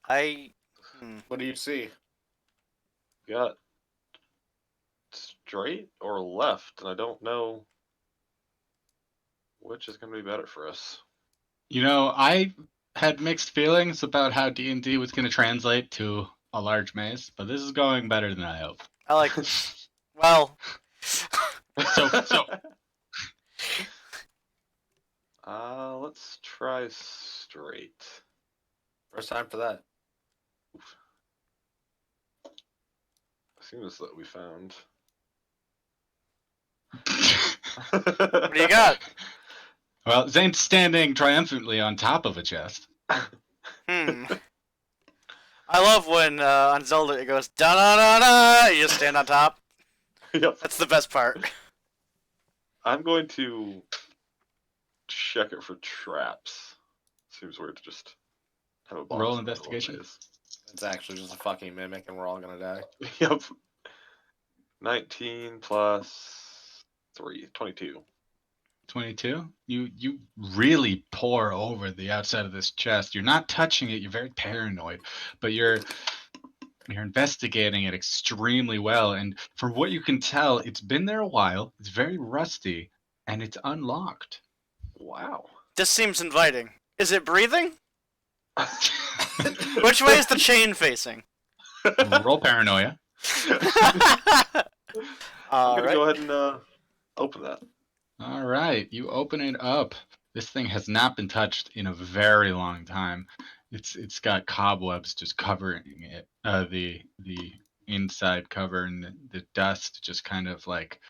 Hmm. What do you see? Got straight or left, and I don't know which is going to be better for us. You know, I had mixed feelings about how D&D was going to translate to a large maze, but this is going better than I hoped. I like this. Well, So let's try straight. First time for that. Seems that we found. what do you got? Well, Zane's standing triumphantly on top of a chest. I love when on Zelda it goes da da da da. You just stand on top. Yep. That's the best part. I'm going to check it for traps. Seems weird to just have a box. Roll in the middle of a investigation. maze. It's actually just a fucking mimic, and we're all gonna die. Yep. 19 plus 3, 22. 22. You really pour over the outside of this chest. You're not touching it. You're very paranoid, but you're investigating it extremely well. And from what you can tell, it's been there a while. It's very rusty, and it's unlocked. Wow. This seems inviting. Is it breathing? Which way is the chain facing? Roll paranoia. I'm gonna Alright. go ahead and open that. All right, you open it up. This thing has not been touched in a very long time. It's got cobwebs just covering it. The inside cover, and the dust just kind of like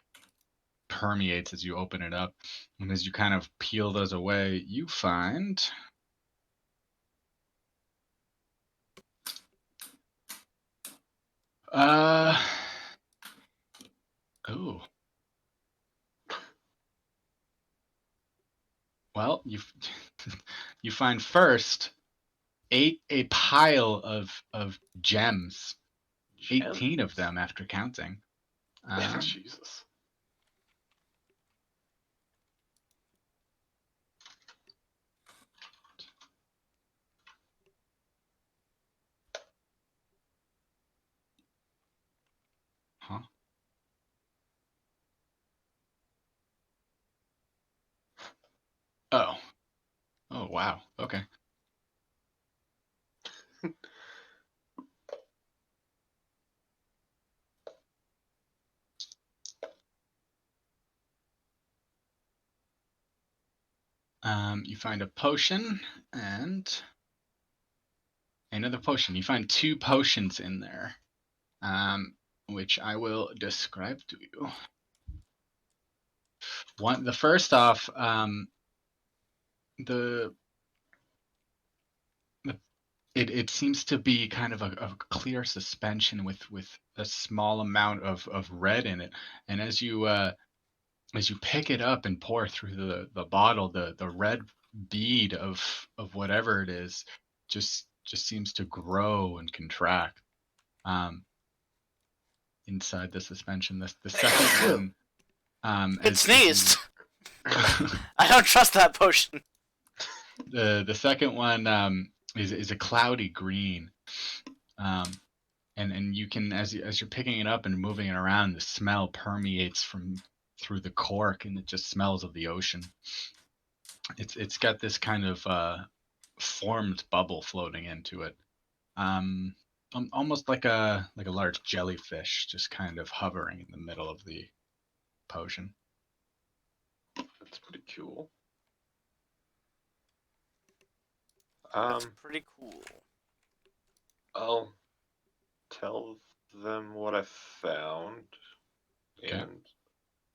permeates as you open it up. And as you kind of peel those away, you find oh. Well, you find first a pile of gems, 18 of them after counting. Jesus. Huh? Oh. Oh, wow. Okay. You find a potion and another potion. You find 2 potions in there, which I will describe to you. The first off, the it seems to be kind of a clear suspension with a small amount of red in it, and as you pick it up and pour through the bottle, the red bead of whatever it is just seems to grow and contract inside the suspension. The second one, It sneezed. you, I don't trust that potion. the second one is a cloudy green, and you can as you're picking it up and moving it around, the smell permeates through the cork, and it just smells of the ocean. It's got this kind of formed bubble floating into it, almost like a large jellyfish, just kind of hovering in the middle of the potion. That's pretty cool. That's pretty cool. I'll tell them what I found, Okay. and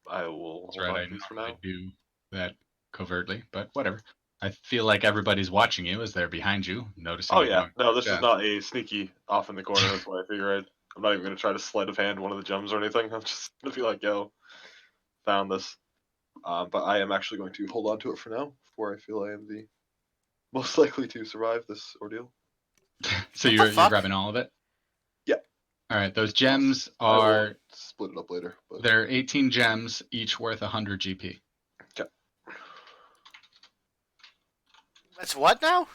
I will That's hold right. on I to these for normally now. do that covertly, but whatever. I feel like everybody's watching you as they're behind you, noticing Oh you yeah, going. no, this is Yeah. not a sneaky off in the corner. That's why I figure I'm not even gonna try to sleight of hand one of the gems or anything. I'm just gonna be like, yo, found this. But I am actually going to hold on to it for now, for I feel I am the most likely to survive this ordeal. So What the you're fuck? grabbing all of it? Yeah. All right. Those gems I will are split it up later. But they're 18 gems, each worth 100 GP. okay. That's what now?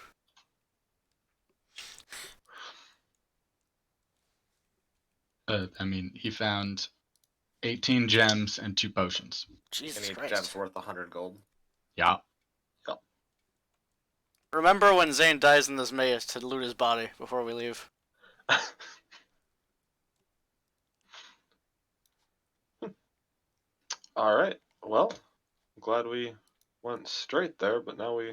I mean, he found 18 gems and 2 potions. Jesus Any Christ. gem's worth 100 gold. Yeah. Remember when Zane dies in this maze to loot his body before we leave. All right. Well, I'm glad we went straight there, but now we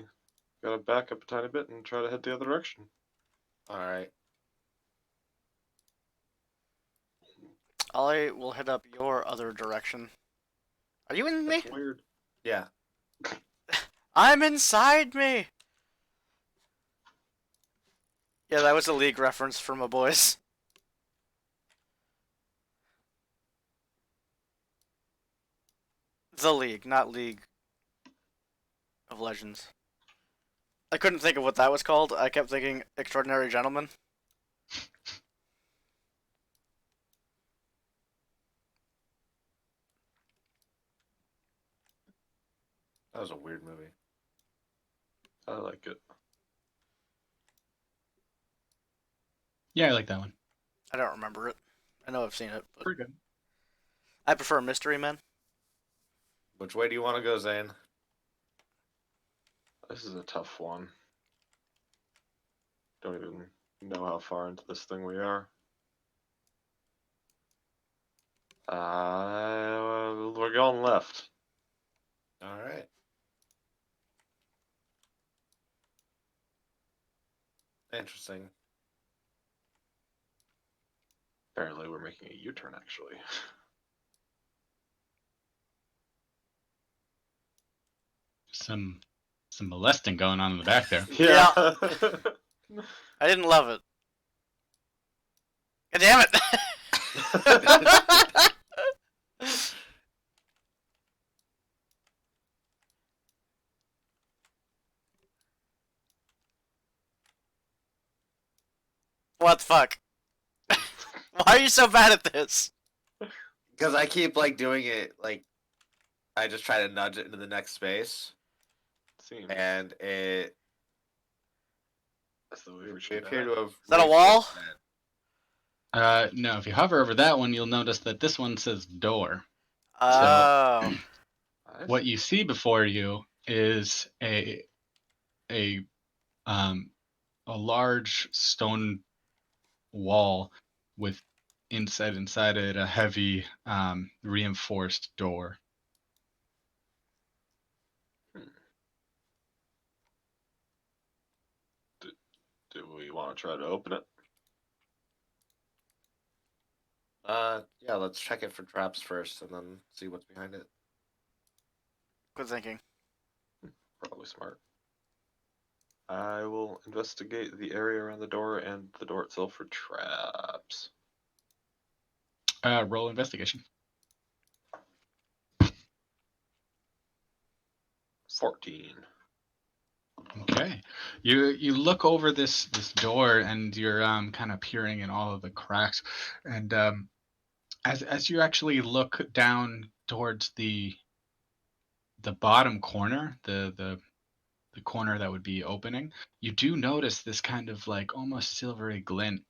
gotta back up a tiny bit and try to head the other direction. Alright. I will head up your other direction. Are you in me? That's weird. Yeah. I'm inside me! Yeah, that was a League reference for my boys. The League, not League of Legends. I couldn't think of what that was called. I kept thinking Extraordinary Gentleman. That was a weird movie. I like it. Yeah, I like that one. I don't remember it. I know I've seen it, but Pretty good. I prefer Mystery Men. Which way do you want to go, Zane? This is a tough one. Don't even know how far into this thing we are. We're going left. Alright. Interesting. Apparently, we're making a U-turn. Actually, Some molesting going on in the back there. Yeah. I didn't love it. God damn it! What the fuck? Why are you so bad at this? Because I keep like doing it, like I just try to nudge it into the next space, Seems and it as though we we reached the appear end. to have. Is that a reached wall? the end. No, if you hover over that one, you'll notice that this one says door. Oh. What you see before you is a large stone wall with inside it a heavy reinforced door. we want to try to open it? Yeah, let's check it for traps first and then see what's behind it. Good thinking. Probably smart. I will investigate the area around the door and the door itself for traps. Roll investigation. 14. Okay. You look over this door and you're kind of peering in all of the cracks, and as you actually look down towards the bottom corner, the corner that would be opening, you do notice this kind of like almost silvery glint,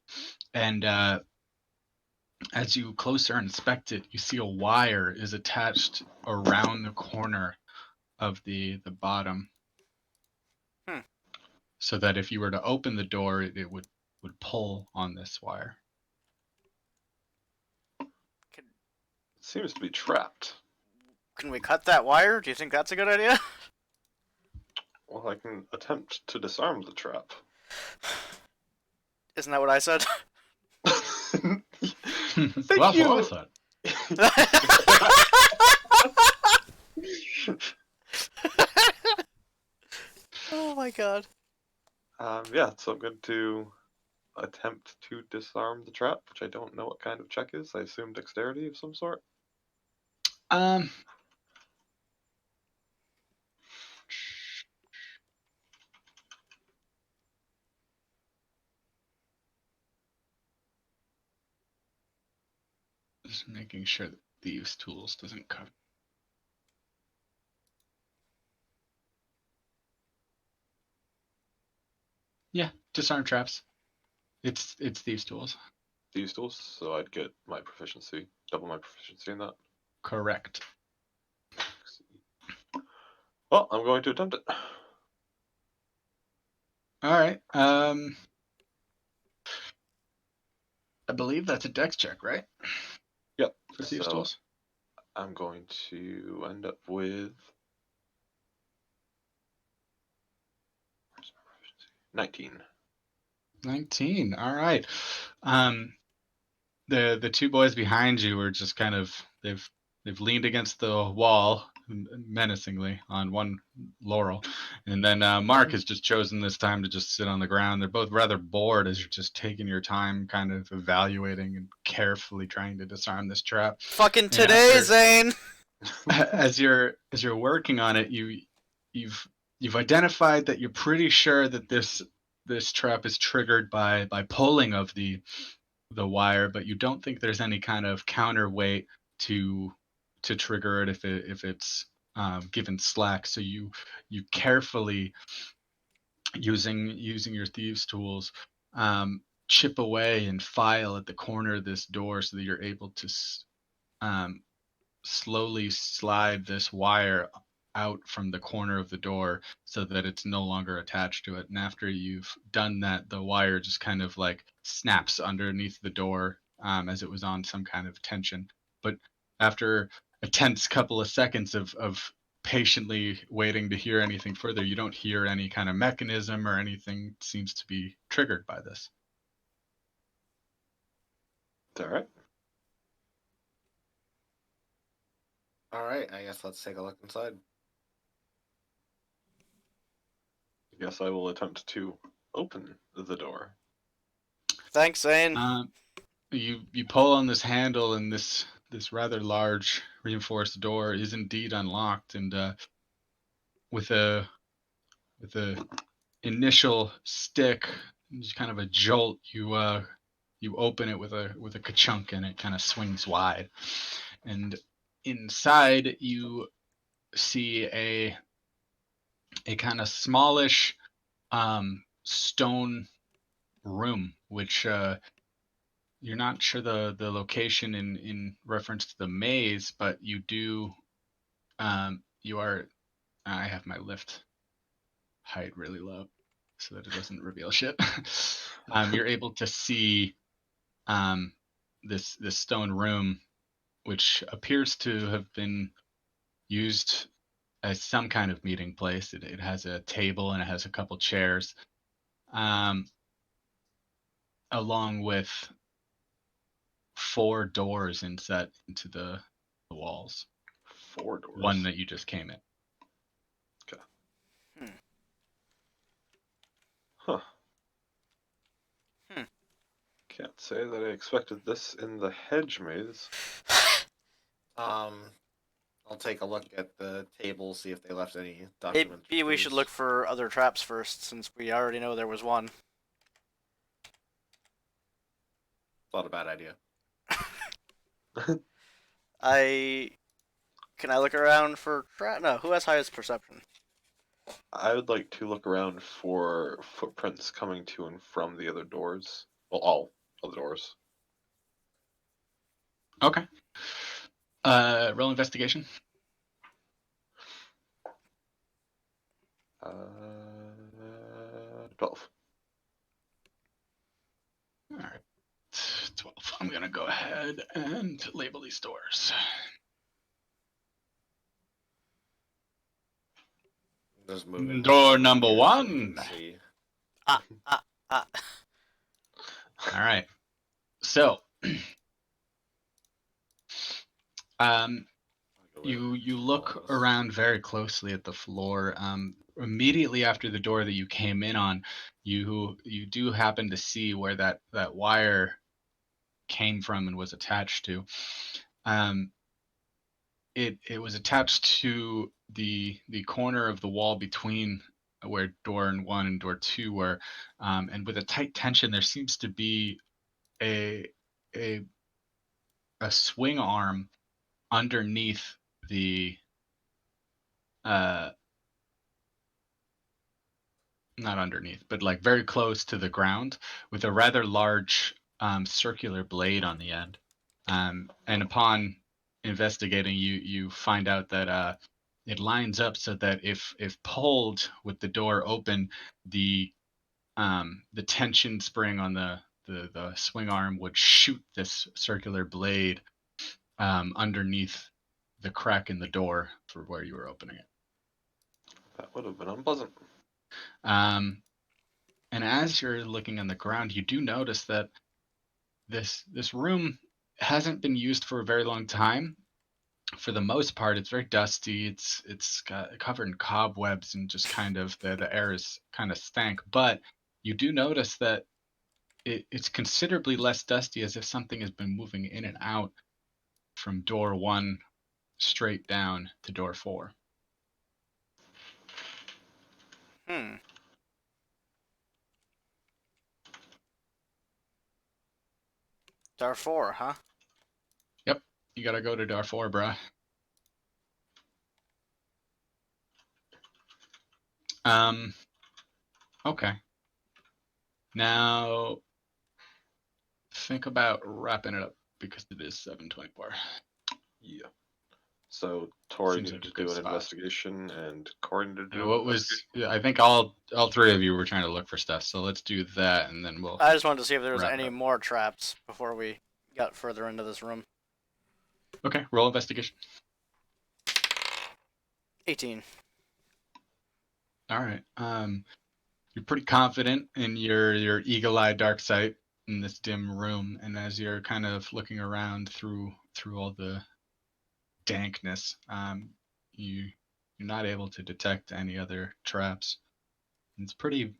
and as you closer inspect it, you see a wire is attached around the corner of the bottom, so that if you were to open the door, it would pull on this wire. Can, It seems to be trapped. can we cut that wire? Do you think that's a good idea? Well, I can attempt to disarm the trap. Isn't that what I said? Well, you. what I thought. Oh my god. Yeah, so I'm going to attempt to disarm the trap, which I don't know what kind of check is. I assume dexterity of some sort. Just making sure that thieves' tools doesn't cover. Yeah, disarm traps. It's thieves' tools. These tools, so I'd get my proficiency, double my proficiency in that. Correct. Well, I'm going to attempt it. All right. I believe that's a dex check, right? Yep. For thieves' So tools. I'm going to end up with 19. 19. All right. The two boys behind you are just kind of they've leaned against the wall menacingly on one laurel, and then Mark has just chosen this time to just sit on the ground. They're both rather bored as you're just taking your time, kind of evaluating and carefully trying to disarm this trap. Fucking And today, after- Zane! as you're working on it, you've identified that you're pretty sure that this trap is triggered by pulling of the wire, but you don't think there's any kind of counterweight to trigger it if it's given slack. So you carefully using your thieves' tools chip away and file at the corner of this door so that you're able to slowly slide this wire out from the corner of the door so that it's no longer attached to it. And after you've done that, the wire just kind of like snaps underneath the door as it was on some kind of tension. But after a tense couple of seconds of patiently waiting to hear anything further, you don't hear any kind of mechanism or anything seems to be triggered by this. Is that right? All right, I guess let's take a look inside. I guess I will attempt to open the door. Thanks, Zane. You pull on this handle, and this rather large reinforced door is indeed unlocked. And with a initial stick, just kind of a jolt, you open it with a ka-chunk, and it kind of swings wide. And inside, you see a kind of smallish stone room, which you're not sure the location in reference to the maze, but you do you are I have my lift height really low so that it doesn't reveal shit. You're able to see this stone room, which appears to have been used as some kind of meeting place. It has a table and it has a couple chairs. along with 4 doors inset into the walls. 4 doors. One that you just came in. Huh. Hmm. Can't say that I expected this in the hedge maze. I'll take a look at the table, see if they left any documents. Maybe we should look for other traps first, since we already know there was one. Not a bad idea. Can I look around for trap? No, who has highest perception? I would like to look around for footprints coming to and from the other doors. Well, all other doors. Okay. Roll investigation. 12. All right. 12. I'm going to go ahead and label these doors. Just moving Door number here so we 1. can see. Ah. All right. So, you look around very closely at the floor. Immediately after the door that you came in on, you do happen to see where that wire came from and was attached to. It was attached to the corner of the wall between where door 1 and door 2 were, and with a tight tension, there seems to be a swing arm underneath the not underneath, but like very close to the ground, with a rather large circular blade on the end. And upon investigating, you find out that it lines up so that if pulled with the door open, the tension spring on the swing arm would shoot this circular blade underneath the crack in the door for where you were opening it. That would have been unpleasant. And as you're looking on the ground, you do notice that this room hasn't been used for a very long time. For the most part, it's very dusty. It's covered in cobwebs and just kind of the air is kind of stank. But you do notice that it's considerably less dusty, as if something has been moving in and out from door 1 straight down to door 4. Door 4, huh? Yep, you gotta go to door 4, bruh. Okay. Now, think about wrapping it up because it is 7:24. Yeah. So Tori Seems needed like a to do good an spot. investigation, and Corey needed to And do what an was? I think all 3 of you were trying to look for stuff. So let's do that, and then we'll. I just wanted to see if there was Wrap it any up. more traps before we got further into this room. Okay, roll investigation. 18. All right. You're pretty confident in your eagle-eye dark sight in this dim room, and as you're kind of looking around through all the dankness, you're not able to detect any other traps. It's pretty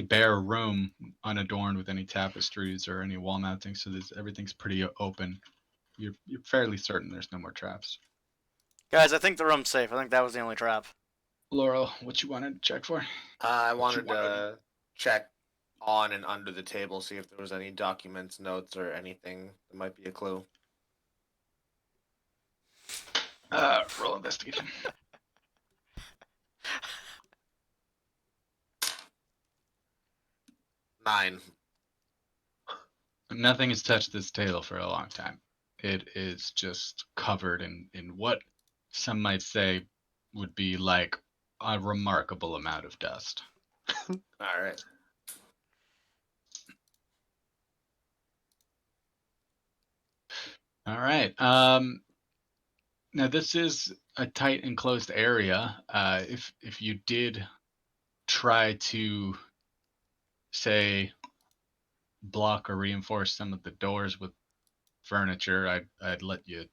bare room, unadorned with any tapestries or any wall mounting, so everything's pretty open. You're fairly certain there's no more traps. Guys, I think the room's safe. I think that was the only trap. Laurel, what you wanted to check for? I wanted to check on and under the table, see if there was any documents, notes, or anything that might be a clue. Roll investigation. 9. Nothing has touched this table for a long time. It is just covered in what some might say would be like a remarkable amount of dust. All right. All right. Now this is a tight enclosed area. If you did try to, say, block or reinforce some of the doors with furniture, I'd let you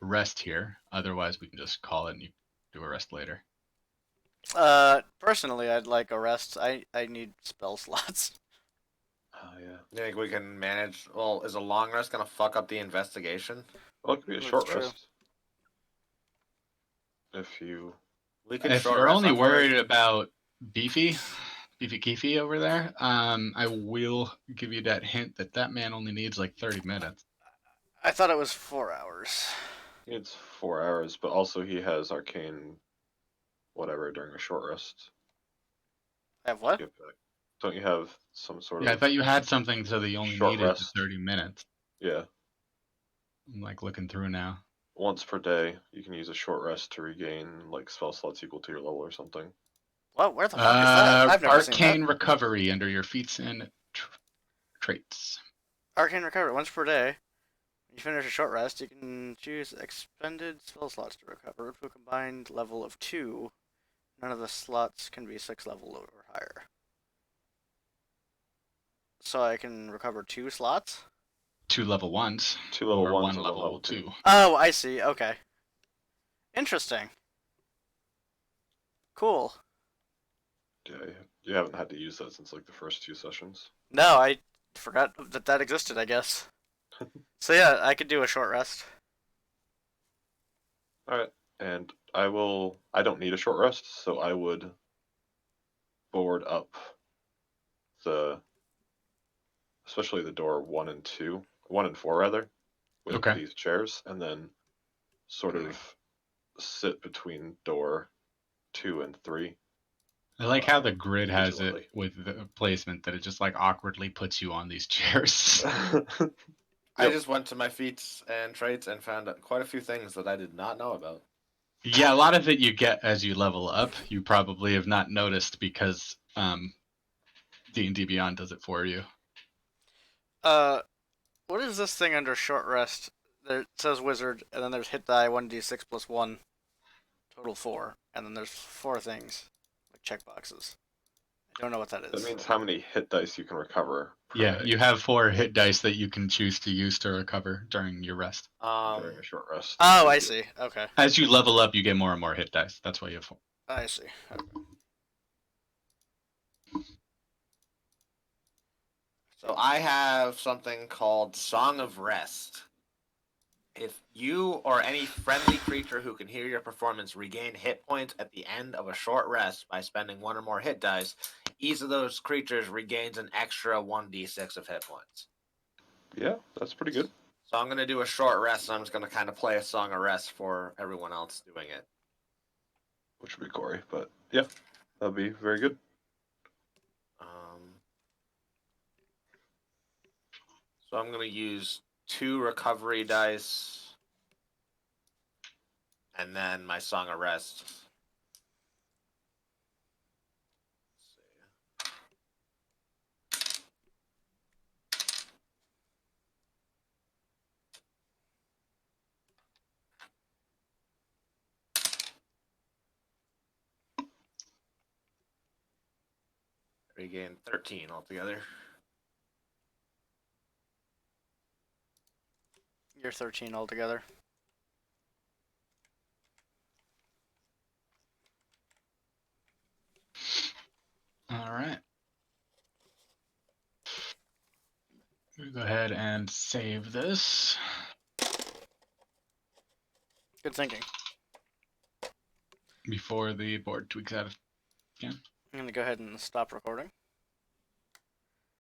rest here. Otherwise, we can just call it and you do a rest later. Personally, I'd like a rest. I need spell slots. Oh yeah. You think we can manage? Well, is a long rest gonna fuck up the investigation? Well, it could be a That's short true. rest. If you. We could If short you're rest. only I'm worried. worried about Beefy Keefy over there, I will give you that hint that man only needs like 30 minutes. I thought it was 4 hours. It's 4 hours, but also he has arcane whatever during a short rest. I have what? Don't you have some sort Yeah, I of thought you had something so that you only short needed rest? the 30 minutes. Yeah. I'm like looking through now. Once per day, you can use a short rest to regain like spell slots equal to your level or something. What? Where the fuck is that? I've never seen that. Arcane recovery under your feats and traits. Arcane recovery once per day. When you finish a short rest, you can choose expended spell slots to recover to a combined level of 2. None of the slots can be 6 level or higher. So I can recover 2 slots? 2 level 1s. 2 level or 1s 1 and 1 level level 2. 2. Oh, I see. Okay. Interesting. Cool. Yeah, you haven't had to use that since like the first 2 sessions. No, I forgot that existed, I guess. So yeah, I could do a short rest. Alright, and I don't need a short rest, so I would board up especially the door 1 and 2, 1 and 4 rather, with Okay. these chairs, and then sort of sit between door 2 and 3. I like how the grid has vigilantly. it with the placement that it just like awkwardly puts you on these chairs. I Yep. just went to my feats and traits and found quite a few things that I did not know about. Yeah, a lot of it you get as you level up. You probably have not noticed because D&D Beyond does it for you. What is this thing under short rest? There it says wizard, and then there's hit die 1d6 plus 1, total 4, and then there's 4 things like checkboxes. I don't know what that is. That means how many hit dice you can recover per Yeah, day you have 4 hit dice that you can choose to use to recover during your rest. during a short rest. Oh, I see. Okay, As you level up, you get more and more hit dice. That's why you have 4. I see. Okay. So I have something called Song of Rest. If you or any friendly creature who can hear your performance regain hit points at the end of a short rest by spending 1 or more hit dice, each of those creatures regains an extra 1d6 of hit points. Yeah, that's pretty good. So I'm going to do a short rest, and I'm just going to kind of play a Song of Rest for everyone else doing it. Which would be Corey, but yeah, that'd be very good. So I'm going to use 2 recovery dice, and then my Song of Rest. Regain 13 altogether. You're 13 altogether. All right. We'll go ahead and save this. Good thinking. Before the board tweaks out. I'm gonna go ahead and stop recording.